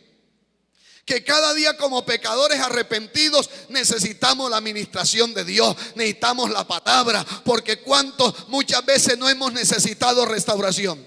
que cada día como pecadores arrepentidos necesitamos la administración de Dios, necesitamos la palabra. Porque cuántos muchas veces no hemos necesitado restauración,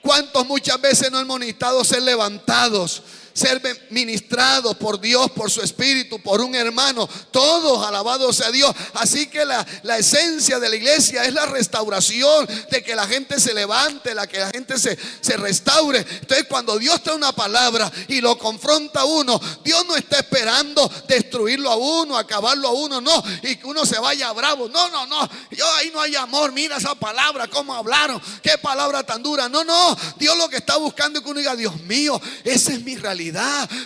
cuántos muchas veces no hemos necesitado ser levantados. ser ministrados por Dios, por su Espíritu, por un hermano. Todos, alabado sea Dios. Así que la esencia de la iglesia es la restauración, de que la gente se levante, que la gente se restaure. Entonces, cuando Dios trae una palabra y lo confronta a uno, Dios no está esperando destruirlo a uno, acabarlo a uno, no, y que uno se vaya bravo. No, ahí no hay amor. Mira esa palabra, cómo hablaron, qué palabra tan dura. No, Dios lo que está buscando es que uno diga: Dios mío, esa es mi realidad.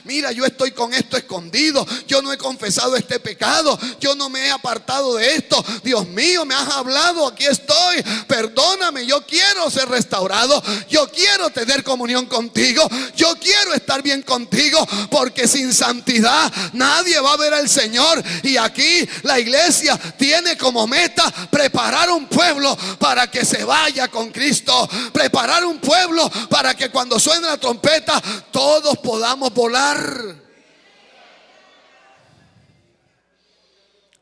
Mira, yo estoy con esto escondido, yo no he confesado este pecado, yo no me he apartado de esto. Dios mío, me has hablado, aquí estoy, perdóname. Yo quiero ser restaurado, yo quiero tener comunión contigo, yo quiero estar bien contigo, porque sin santidad nadie va a ver al Señor. Y aquí la iglesia tiene como meta preparar un pueblo para que se vaya con Cristo, preparar un pueblo para que cuando suene la trompeta todos podamos volar,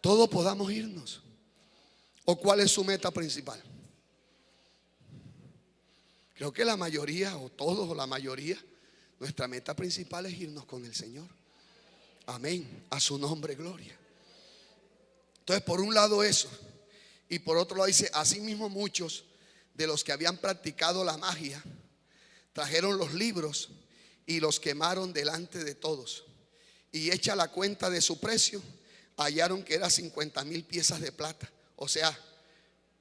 todos podamos irnos. ¿O cuál es su meta principal? Creo que la mayoría, o todos, o la mayoría, nuestra meta principal es irnos con el Señor. Amén, a su nombre gloria. Entonces, por un lado eso, y por otro lado dice: asimismo muchos de los que habían practicado la magia trajeron los libros y los quemaron delante de todos, y hecha la cuenta de su precio, hallaron que era 50,000 piezas de plata. O sea,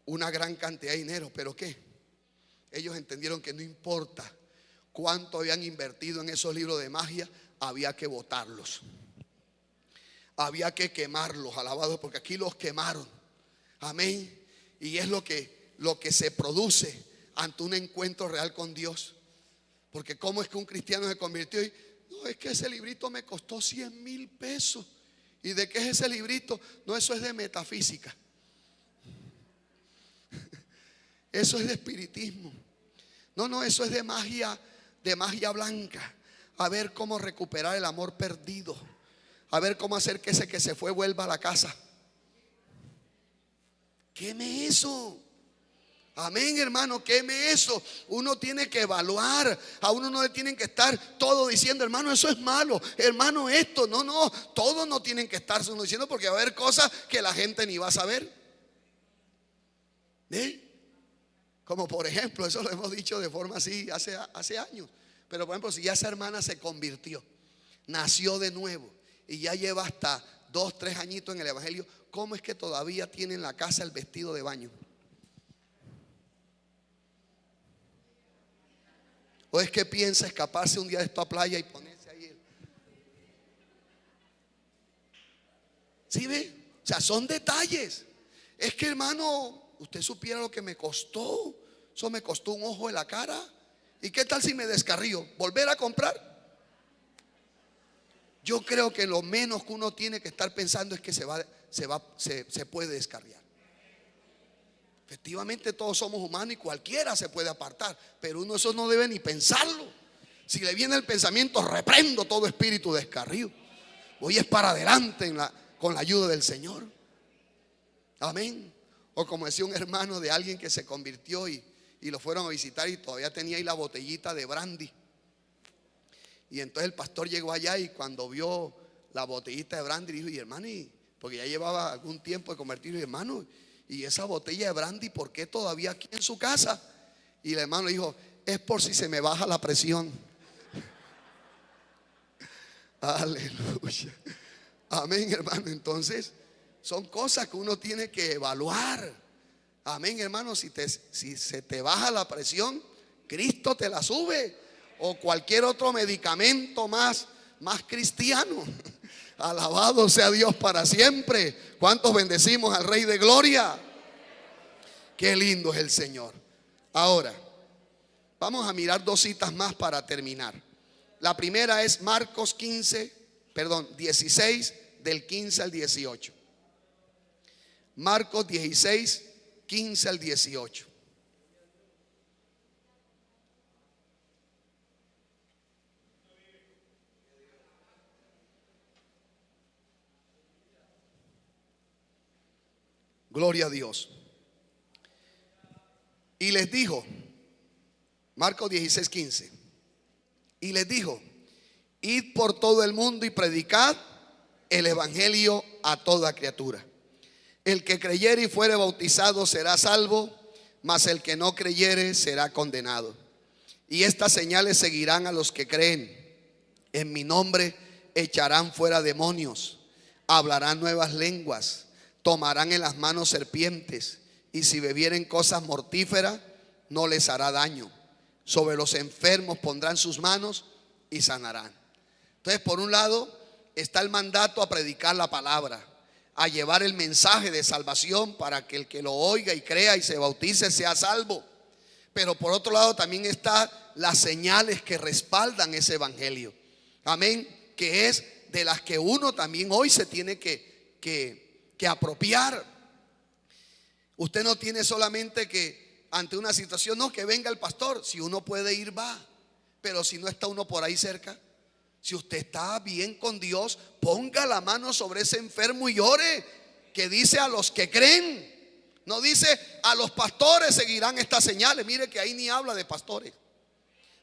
una gran cantidad de dinero. ¿Pero qué? Ellos entendieron que no importa cuánto habían invertido en esos libros de magia, había que botarlos, había que quemarlos, alabados, porque aquí los quemaron. Amén. Y es lo que se produce ante un encuentro real con Dios. Porque cómo es que un cristiano se convirtió y: no, es que ese librito me costó 100,000 pesos. ¿Y de qué es ese librito? No, eso es de metafísica. Eso es de espiritismo. No, eso es de magia blanca. A ver cómo recuperar el amor perdido, a ver cómo hacer que ese que se fue vuelva a la casa. Queme eso. Amén, hermano, queme eso. Uno tiene que evaluar. A uno no le tienen que estar todo diciendo: hermano, eso es malo, hermano, esto. No, todos no tienen que estarse uno diciendo, porque va a haber cosas que la gente ni va a saber. Como por ejemplo, eso lo hemos dicho de forma así hace años. Pero por ejemplo, si ya esa hermana se convirtió, nació de nuevo y ya lleva hasta 2, 3 añitos en el evangelio, ¿cómo es que todavía tiene en la casa el vestido de baño? ¿O es que piensa escaparse un día de esta playa y ponerse ahí? ¿Sí ve? O sea, son detalles. Es que, hermano, usted supiera lo que me costó. Eso me costó un ojo de la cara. ¿Y qué tal si me descarrío? ¿Volver a comprar? Yo creo que lo menos que uno tiene que estar pensando es que se puede descarriar. Efectivamente, todos somos humanos y cualquiera se puede apartar, pero uno eso no debe ni pensarlo. Si le viene el pensamiento, reprendo todo espíritu descarrío. Voy es para adelante con la ayuda del Señor. Amén. O como decía un hermano de alguien que se convirtió y lo fueron a visitar y todavía tenía ahí la botellita de brandy. Y entonces el pastor llegó allá y cuando vio la botellita de brandy dijo: y hermano, porque ya llevaba algún tiempo de convertirlo, hermano, y esa botella de brandy, ¿por qué todavía aquí en su casa? Y el hermano dijo: es por si se me baja la presión. Aleluya. Amén, hermano. Entonces son cosas que uno tiene que evaluar. Amén, hermano. Si se te baja la presión, Cristo te la sube. O cualquier otro medicamento más cristiano. Alabado sea Dios para siempre. ¿Cuántos bendecimos al Rey de Gloria? Qué lindo es el Señor. Ahora, vamos a mirar 2 citas más para terminar. La primera es Marcos 16, del 15 al 18. Marcos 16, 15 al 18. Gloria a Dios. Y les dijo, Marcos 16, 15. Y les dijo: Id por todo el mundo y predicad el evangelio a toda criatura. El que creyere y fuere bautizado será salvo, mas el que no creyere será condenado. Y estas señales seguirán a los que creen. En mi nombre echarán fuera demonios, hablarán nuevas lenguas, tomarán en las manos serpientes, y si bebieren cosas mortíferas no les hará daño. Sobre los enfermos pondrán sus manos y sanarán. Entonces, por un lado está el mandato a predicar la palabra, a llevar el mensaje de salvación para que el que lo oiga y crea y se bautice sea salvo. Pero por otro lado también están las señales que respaldan ese evangelio. Amén. Que es de las que uno también hoy se tiene que apropiar. Usted no tiene solamente que ante una situación, no, que venga el pastor. Si uno puede ir, va. Pero si no está uno por ahí cerca, si usted está bien con Dios, ponga la mano sobre ese enfermo y ore. Que dice a los que creen. No dice a los pastores seguirán estas señales. Mire que ahí ni habla de pastores,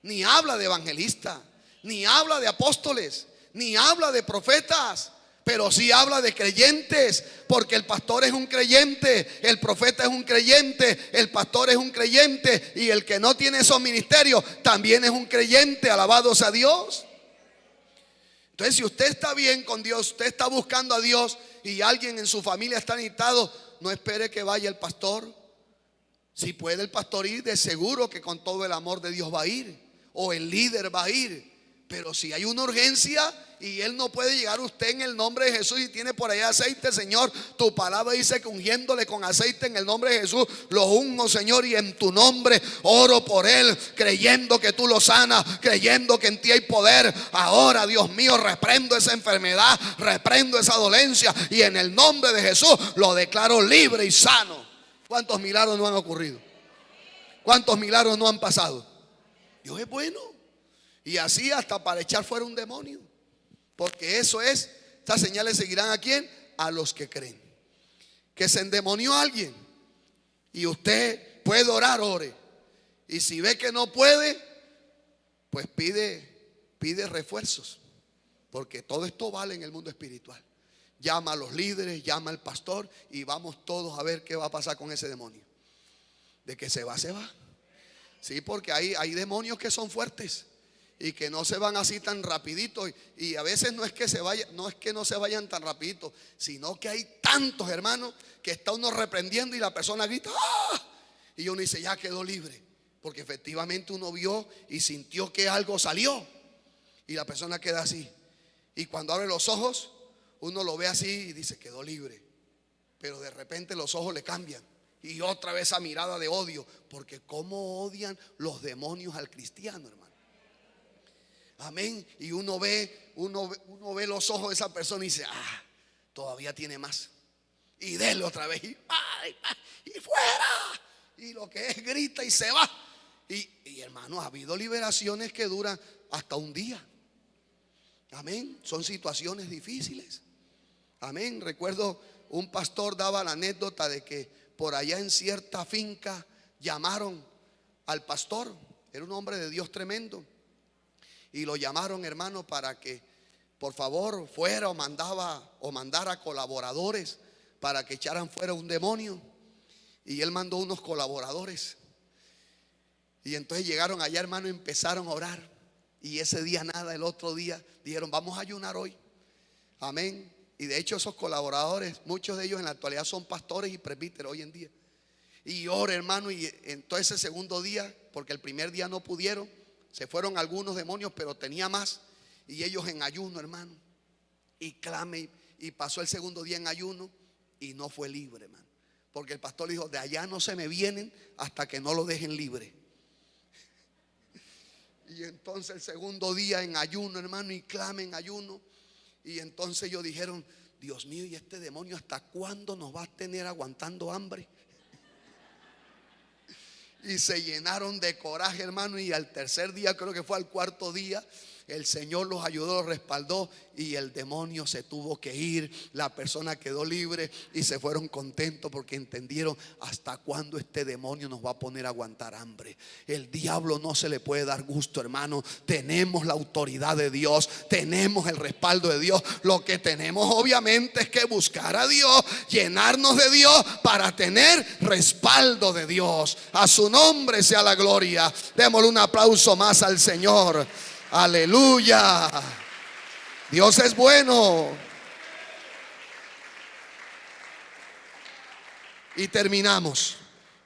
ni habla de evangelistas, ni habla de apóstoles, ni habla de profetas. Pero sí habla de creyentes, porque el pastor es un creyente, el profeta es un creyente, el pastor es un creyente, y el que no tiene esos ministerios también es un creyente. Alabado sea Dios. Entonces, si usted está bien con Dios, usted está buscando a Dios y alguien en su familia está necesitado, no espere que vaya el pastor. Si puede el pastor ir, de seguro que con todo el amor de Dios va a ir, o el líder va a ir. Pero si hay una urgencia y él no puede llegar, usted en el nombre de Jesús y tiene por ahí aceite, Señor, tu palabra dice que ungiéndole con aceite en el nombre de Jesús, lo ungo, Señor, y en tu nombre oro por él, creyendo que tú lo sanas, creyendo que en ti hay poder. Ahora, Dios mío, reprendo esa enfermedad, reprendo esa dolencia, y en el nombre de Jesús lo declaro libre y sano. ¿Cuántos milagros no han ocurrido? ¿Cuántos milagros no han pasado? Dios es bueno. Y así hasta para echar fuera un demonio. Porque eso es, estas señales seguirán ¿a quién? A los que creen. Que se endemonió a alguien y usted puede orar, ore. Y si ve que no puede, pues pide refuerzos. Porque todo esto vale en el mundo espiritual. Llama a los líderes, llama al pastor y vamos todos a ver qué va a pasar con ese demonio. De que se va, se va. Sí, porque hay demonios que son fuertes y que no se van así tan rapidito, y a veces no es que no se vayan tan rapidito, sino que hay tantos, hermanos, que está uno reprendiendo y la persona grita ¡ah! Y uno dice, ya quedó libre, porque efectivamente uno vio y sintió que algo salió, y la persona queda así, y cuando abre los ojos uno lo ve así y dice, quedó libre. Pero de repente los ojos le cambian y otra vez esa mirada de odio, porque cómo odian los demonios al cristiano, hermano. Amén. Y uno ve los ojos de esa persona y dice, todavía tiene más. Y dele otra vez y fuera. Y lo que es grita y se va. Y hermano, ha habido liberaciones que duran hasta un día. Amén. Son situaciones difíciles. Amén. Recuerdo un pastor daba la anécdota de que por allá en cierta finca llamaron al pastor. Era un hombre de Dios tremendo. Y lo llamaron, hermano, para que por favor fuera o mandara colaboradores para que echaran fuera un demonio. Y él mandó unos colaboradores. Y entonces llegaron allá, hermano, y empezaron a orar. Y ese día nada, el otro día dijeron, vamos a ayunar hoy. Amén. Y de hecho esos colaboradores, muchos de ellos en la actualidad son pastores y presbíteros hoy en día. Y ora, hermano, y entonces ese segundo día, porque el primer día no pudieron, se fueron algunos demonios, pero tenía más. Y ellos en ayuno, hermano. Y clame, y pasó el segundo día en ayuno y no fue libre, hermano. Porque el pastor dijo, de allá no se me vienen hasta que no lo dejen libre. Y entonces el segundo día en ayuno, hermano, y clame en ayuno. Y entonces ellos dijeron, Dios mío, ¿y este demonio hasta cuándo nos va a tener aguantando hambre? Y se llenaron de coraje, hermano, y al tercer día, creo que fue al cuarto día, El Señor los ayudó, los respaldó y el demonio se tuvo que ir. La persona quedó libre y se fueron contentos porque entendieron hasta cuándo este demonio nos va a poner a aguantar hambre. El diablo no se le puede dar gusto, hermano. Tenemos la autoridad de Dios, tenemos el respaldo de Dios. Lo que tenemos obviamente es que buscar a Dios, llenarnos de Dios para tener respaldo de Dios. A su nombre sea la gloria. Démosle un aplauso más al Señor. Aleluya. Dios es bueno. Y terminamos.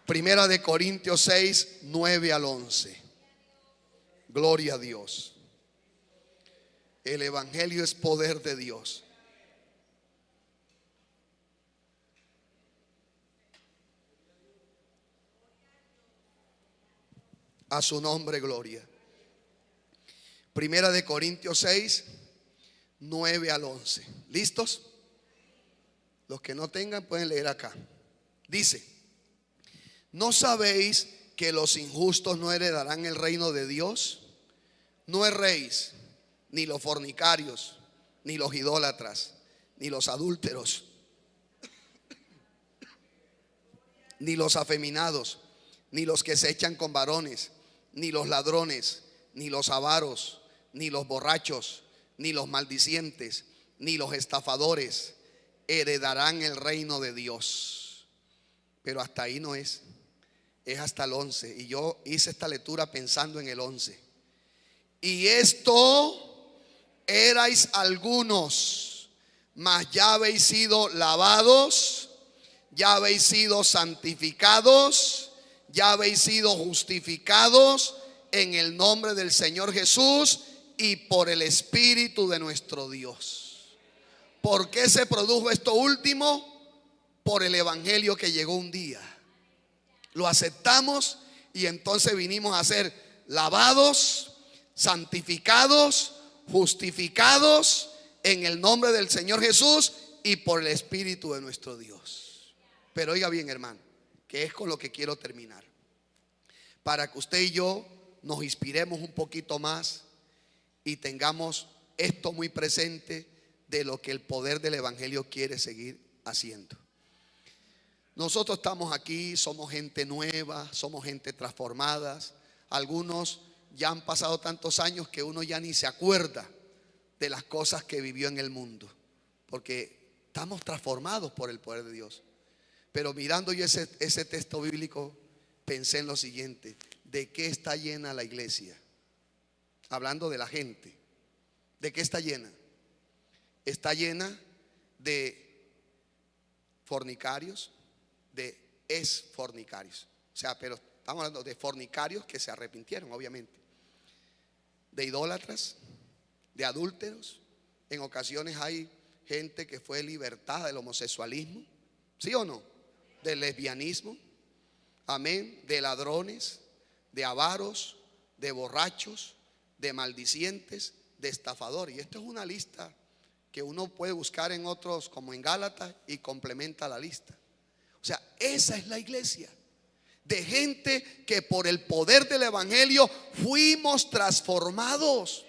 Primera de Corintios 6, 9 al 11. Gloria a Dios. El evangelio es poder de Dios. A su nombre, gloria. Primera de Corintios 6, 9 al 11. ¿Listos? Los que no tengan pueden leer acá. Dice: ¿no sabéis que los injustos no heredarán el reino de Dios? No erréis, ni los fornicarios, ni los idólatras, ni los adúlteros, ni los afeminados, ni los que se echan con varones, ni los ladrones, ni los avaros, ni los borrachos, ni los maldicientes, ni los estafadores heredarán el reino de Dios. Pero hasta ahí no es hasta el 11. Y yo hice esta lectura pensando en el 11. Y esto erais algunos, mas ya habéis sido lavados, ya habéis sido santificados, ya habéis sido justificados en el nombre del Señor Jesús y por el Espíritu de nuestro Dios. ¿Por qué se produjo esto último? Por el evangelio que llegó un día. Lo aceptamos y entonces vinimos a ser lavados, santificados, justificados en el nombre del Señor Jesús y por el Espíritu de nuestro Dios. Pero oiga bien, hermano, que es con lo que quiero terminar, para que usted y yo nos inspiremos un poquito más y tengamos esto muy presente de lo que el poder del evangelio quiere seguir haciendo. Nosotros estamos aquí, somos gente nueva, somos gente transformada. Algunos ya han pasado tantos años que uno ya ni se acuerda de las cosas que vivió en el mundo, porque estamos transformados por el poder de Dios. Pero mirando yo ese texto bíblico, pensé en lo siguiente: ¿de qué está llena la iglesia? Hablando de la gente, ¿de qué está llena? Está llena de fornicarios, de exfornicarios. O sea, pero estamos hablando de fornicarios que se arrepintieron, obviamente. De idólatras, de adúlteros. En ocasiones hay gente que fue libertada del homosexualismo, ¿sí o no? Del lesbianismo, amén. De ladrones, de avaros, de borrachos, de maldicientes, de estafadores. Y esto es una lista que uno puede buscar en otros, como en Gálatas, y complementa la lista. O sea, esa es la iglesia, de gente que por el poder del evangelio fuimos transformados,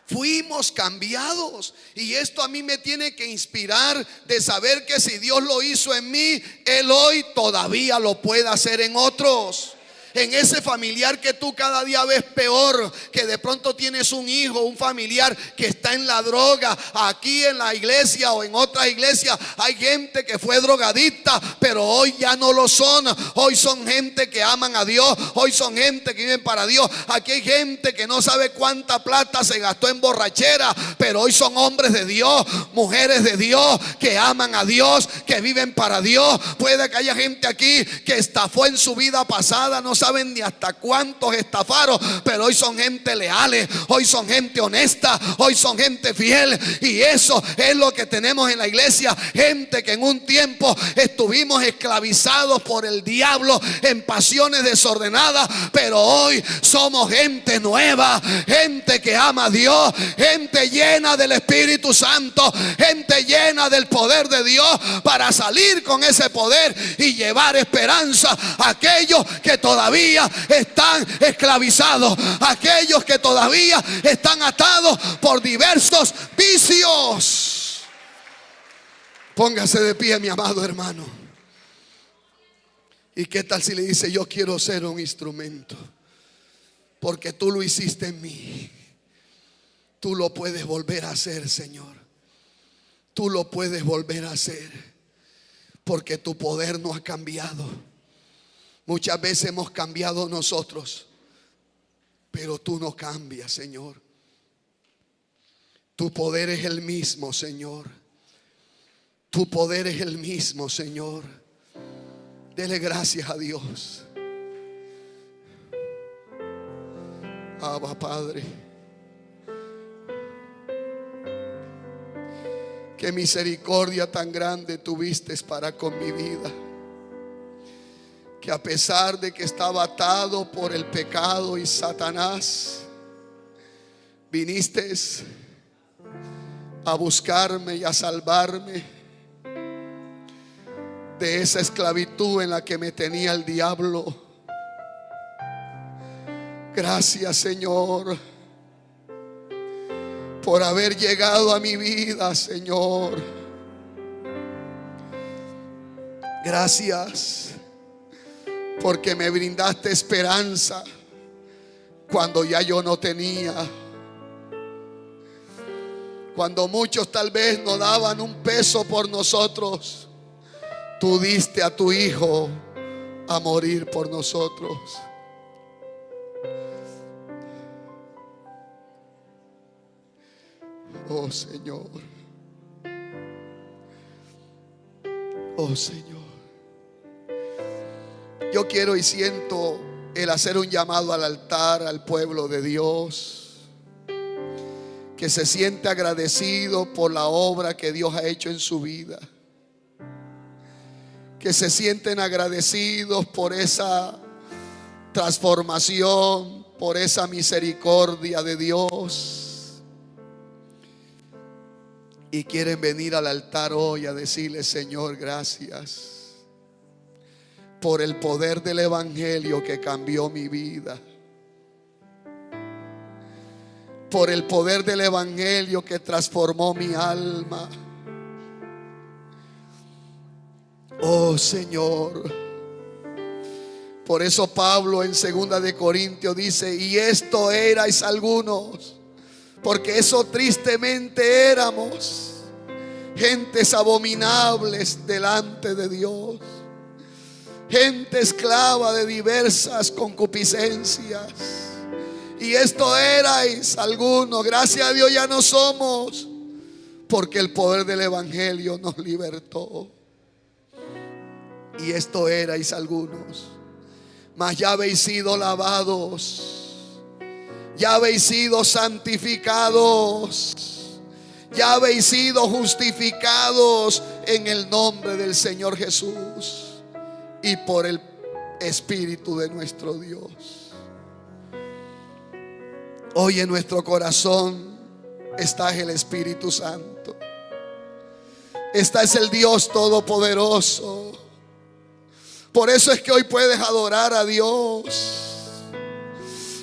fuimos cambiados. Y esto a mí me tiene que inspirar de saber que si Dios lo hizo en mí, Él hoy todavía lo puede hacer en otros. En ese familiar que tú cada día ves peor, que de pronto tienes un hijo, un familiar que está en la droga. Aquí en la iglesia o en otras iglesias hay gente que fue drogadicta, pero hoy ya no lo son. Hoy son gente que aman a Dios, hoy son gente que viven para Dios. Aquí hay gente que no sabe cuánta plata se gastó en borrachera, pero hoy son hombres de Dios, mujeres de Dios, que aman a Dios, que viven para Dios. Puede que haya gente aquí que estafó en su vida pasada, no saben ni hasta cuántos estafaron, pero hoy son gente leales, hoy son gente honesta, hoy son gente fiel. Y eso es lo que tenemos en la iglesia, gente que en un tiempo estuvimos esclavizados por el diablo en pasiones desordenadas, pero hoy somos gente nueva, gente que ama a Dios, gente llena del Espíritu Santo, gente llena del poder de Dios, para salir con ese poder y llevar esperanza a aquellos que todavía todavía están esclavizados, aquellos que todavía están atados por diversos vicios. Póngase de pie, mi amado hermano. ¿Y qué tal si le dice: yo quiero ser un instrumento? Porque tú lo hiciste en mí. Tú lo puedes volver a hacer, Señor. Tú lo puedes volver a hacer, porque tu poder no ha cambiado. Muchas veces hemos cambiado nosotros, pero tú no cambias, Señor. Tu poder es el mismo, Señor. Tu poder es el mismo, Señor. Dele gracias a Dios. Abba, Padre. Qué misericordia tan grande tuviste para con mi vida, que a pesar de que estaba atado por el pecado y Satanás, viniste a buscarme y a salvarme de esa esclavitud en la que me tenía el diablo. Gracias, Señor, por haber llegado a mi vida, Señor. Gracias porque me brindaste esperanza cuando ya yo no tenía. Cuando muchos tal vez no daban un peso por nosotros, tú diste a tu Hijo a morir por nosotros. Oh Señor, oh Señor, yo quiero y siento el hacer un llamado al altar al pueblo de Dios, que se siente agradecido por la obra que Dios ha hecho en su vida, que se sienten agradecidos por esa transformación, por esa misericordia de Dios. Y quieren venir al altar hoy a decirle: Señor, gracias por el poder del evangelio que cambió mi vida, por el poder del evangelio que transformó mi alma. Oh Señor, por eso Pablo en 2 de Corintios dice: y esto erais algunos, porque eso tristemente éramos, gentes abominables delante de Dios, gente esclava de diversas concupiscencias. Y esto erais algunos. Gracias a Dios ya no somos, porque el poder del evangelio nos libertó. Y esto erais algunos, mas ya habéis sido lavados, ya habéis sido santificados, ya habéis sido justificados en el nombre del Señor Jesús y por el Espíritu de nuestro Dios. Hoy en nuestro corazón está el Espíritu Santo. Esta es el Dios Todopoderoso. Por eso es que hoy puedes adorar a Dios.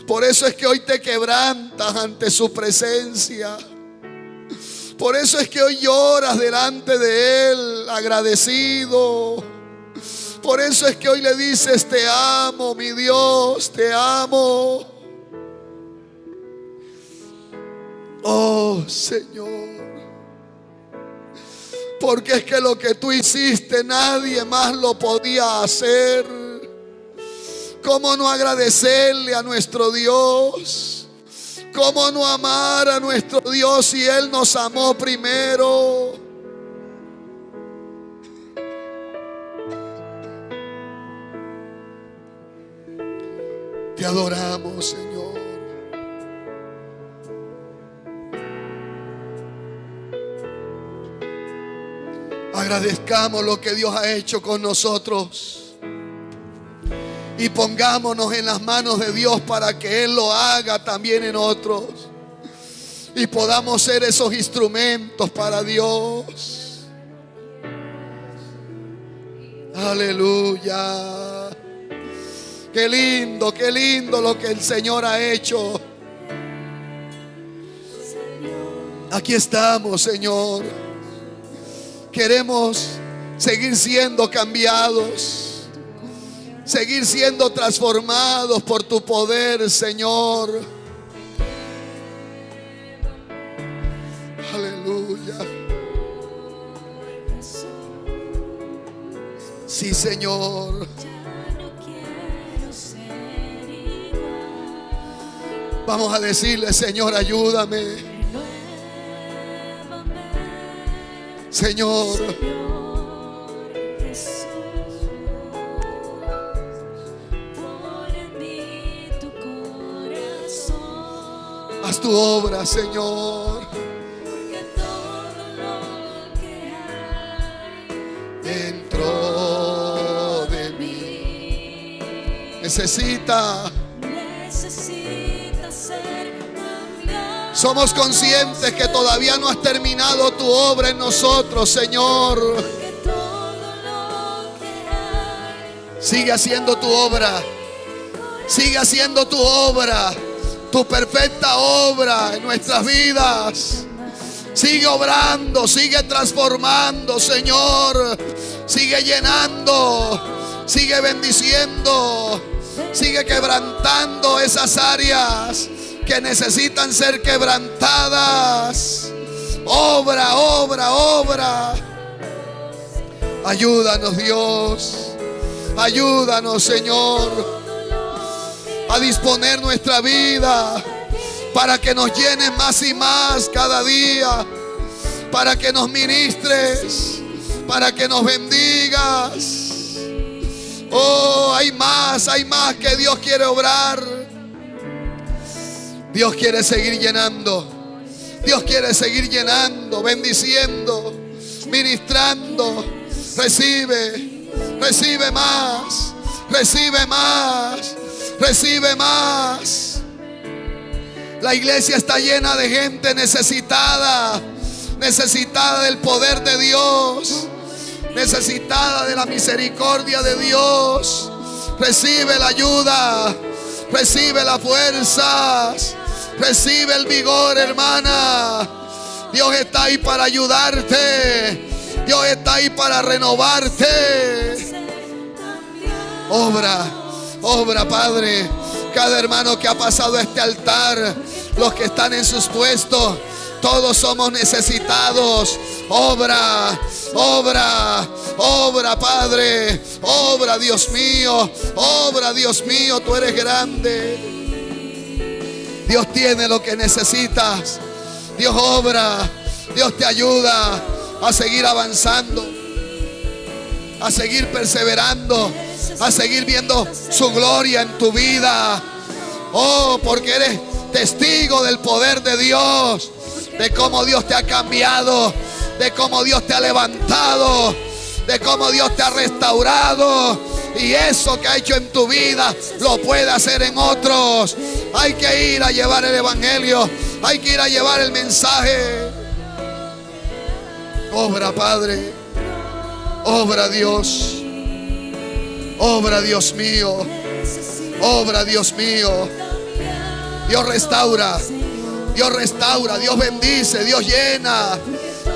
Por eso es que hoy te quebrantas ante su presencia. Por eso es que hoy lloras delante de Él agradecido. Por eso es que hoy le dices: te amo, mi Dios, te amo. Oh Señor, porque es que lo que tú hiciste nadie más lo podía hacer. ¿Cómo no agradecerle a nuestro Dios? ¿Cómo no amar a nuestro Dios si Él nos amó primero? Te adoramos, Señor. Agradezcamos lo que Dios ha hecho con nosotros y pongámonos en las manos de Dios para que Él lo haga también en otros y podamos ser esos instrumentos para Dios. Aleluya. qué lindo lo que el Señor ha hecho. Aquí estamos, Señor. Queremos seguir siendo cambiados, seguir siendo transformados por tu poder, Señor. Aleluya. Sí, Señor. Vamos a decirle: Señor, ayúdame. Señor, haz tu obra, Señor. Dentro de mí necesita ser cambiado. Somos conscientes que todavía no has terminado tu obra en nosotros, Señor. Sigue haciendo tu obra. Sigue haciendo tu obra, tu perfecta obra en nuestras vidas. Sigue obrando, sigue transformando, Señor. Sigue llenando, sigue bendiciendo, sigue quebrantando esas áreas que necesitan ser quebrantadas. Obra, obra, obra. Ayúdanos, Dios. Ayúdanos, Señor, a disponer nuestra vida para que nos llenes más y más cada día, para que nos ministres, para que nos bendigas. Oh, hay más que Dios quiere obrar. Dios quiere seguir llenando. Dios quiere seguir llenando, bendiciendo, ministrando. Recibe, recibe más, recibe más, recibe más. La iglesia está llena de gente necesitada, necesitada del poder de Dios, necesitada de la misericordia de Dios. Recibe la ayuda, recibe las fuerzas, recibe el vigor, hermana. Dios está ahí para ayudarte. Dios está ahí para renovarte. Obra, obra, Padre. Cada hermano que ha pasado a este altar, los que están en sus puestos, todos somos necesitados. Obra, obra, obra, Padre. Obra, Dios mío. Obra, Dios mío. Tú eres grande. Dios tiene lo que necesitas. Dios obra. Dios te ayuda a seguir avanzando, a seguir perseverando, a seguir viendo su gloria en tu vida. Oh, porque eres testigo del poder de Dios, de cómo Dios te ha cambiado, de cómo Dios te ha levantado, de cómo Dios te ha restaurado. Y eso que ha hecho en tu vida lo puede hacer en otros. Hay que ir a llevar el evangelio, hay que ir a llevar el mensaje. Obra, Padre. Obra, Dios. Obra, Dios mío. Obra, Dios mío. Dios restaura. Dios restaura. Dios bendice. Dios llena.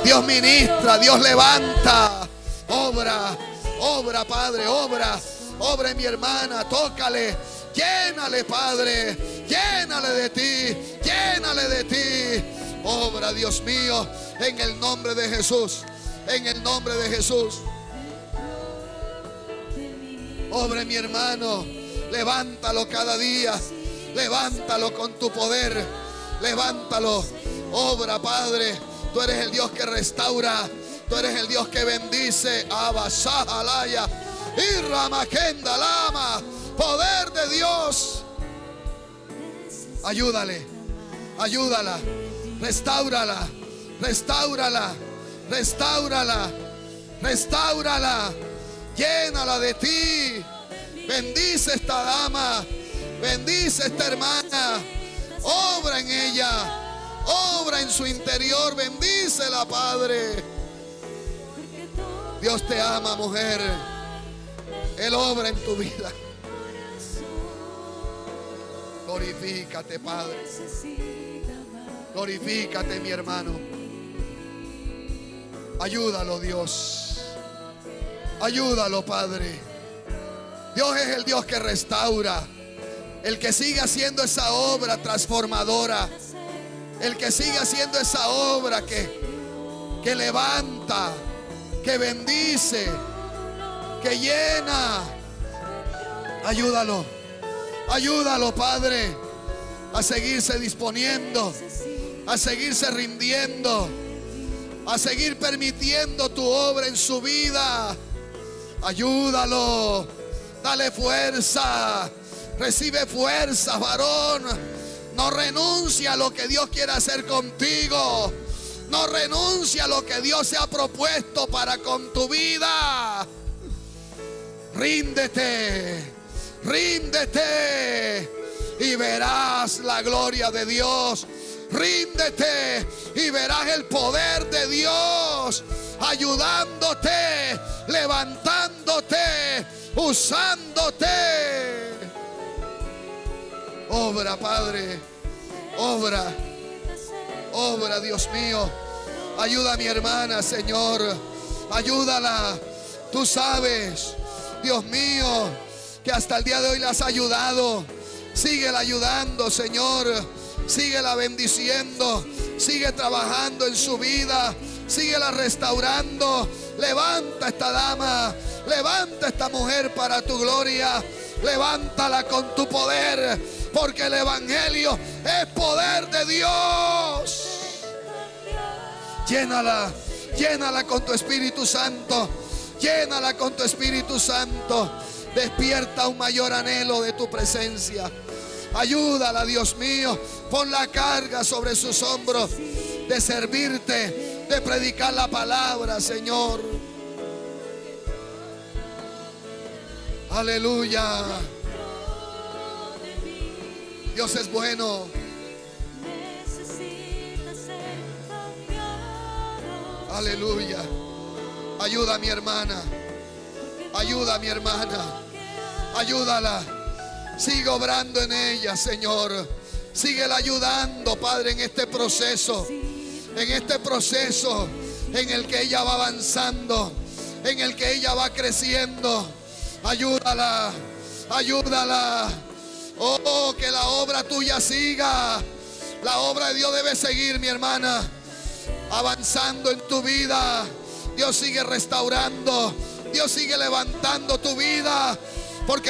Dios ministra. Dios levanta. Obra. Obra, Padre. Obra. Obra en mi hermana. Tócale. Llénale, Padre. Llénale de ti. Llénale de ti. Obra, Dios mío. En el nombre de Jesús. En el nombre de Jesús. Obra en mi hermano. Levántalo cada día. Levántalo con tu poder. Levántalo. Obra, Padre. Tú eres el Dios que restaura. Tú eres el Dios que bendice. Abasajalaya. Y Ramakenda Lama. Poder de Dios. Ayúdale. Ayúdala. Restáurala. Restáurala. Restáurala. Restáurala. Llénala de ti. Bendice esta dama. Bendice esta hermana. Obra en ella. Obra en su interior. Bendícela, Padre. Dios te ama, mujer. Él obra en tu vida. Glorifícate, Padre. Glorifícate, mi hermano. Ayúdalo, Dios. Ayúdalo, Padre. Dios es el Dios que restaura, el que sigue haciendo esa obra transformadora, el que sigue haciendo esa obra que levanta, que bendice, que llena. Ayúdalo, ayúdalo, Padre, a seguirse disponiendo, a seguirse rindiendo, a seguir permitiendo tu obra en su vida. Ayúdalo, dale fuerza, recibe fuerza, varón. No renuncia a lo que Dios quiere hacer contigo. No renuncia a lo que Dios se ha propuesto para con tu vida. Ríndete, ríndete y verás la gloria de Dios. Ríndete y verás el poder de Dios ayudándote, levantándote, usándote. Obra, Padre, obra, obra, Dios mío. Ayuda a mi hermana, Señor, ayúdala. Tú sabes, Dios mío, que hasta el día de hoy la has ayudado. Síguela ayudando, Señor. Síguela bendiciendo. Sigue trabajando en su vida. Síguela restaurando. Levanta esta dama. Levanta esta mujer para tu gloria. Levántala con tu poder, porque el evangelio es poder de Dios. Llénala, llénala con tu Espíritu Santo. Llénala con tu Espíritu Santo. Despierta un mayor anhelo de tu presencia. Ayúdala, Dios mío. Pon la carga sobre sus hombros de servirte, de predicar la palabra, Señor. Aleluya. Dios es bueno. Aleluya. Ayuda a mi hermana. Ayuda a mi hermana. Ayúdala. Sigue obrando en ella, Señor. Síguela ayudando, Padre, en este proceso. En este proceso en el que ella va avanzando, en el que ella va creciendo. Ayúdala. Ayúdala. Oh, que la obra tuya siga. La obra de Dios debe seguir, mi hermana, avanzando en tu vida. Dios sigue restaurando. Dios sigue levantando tu vida, porque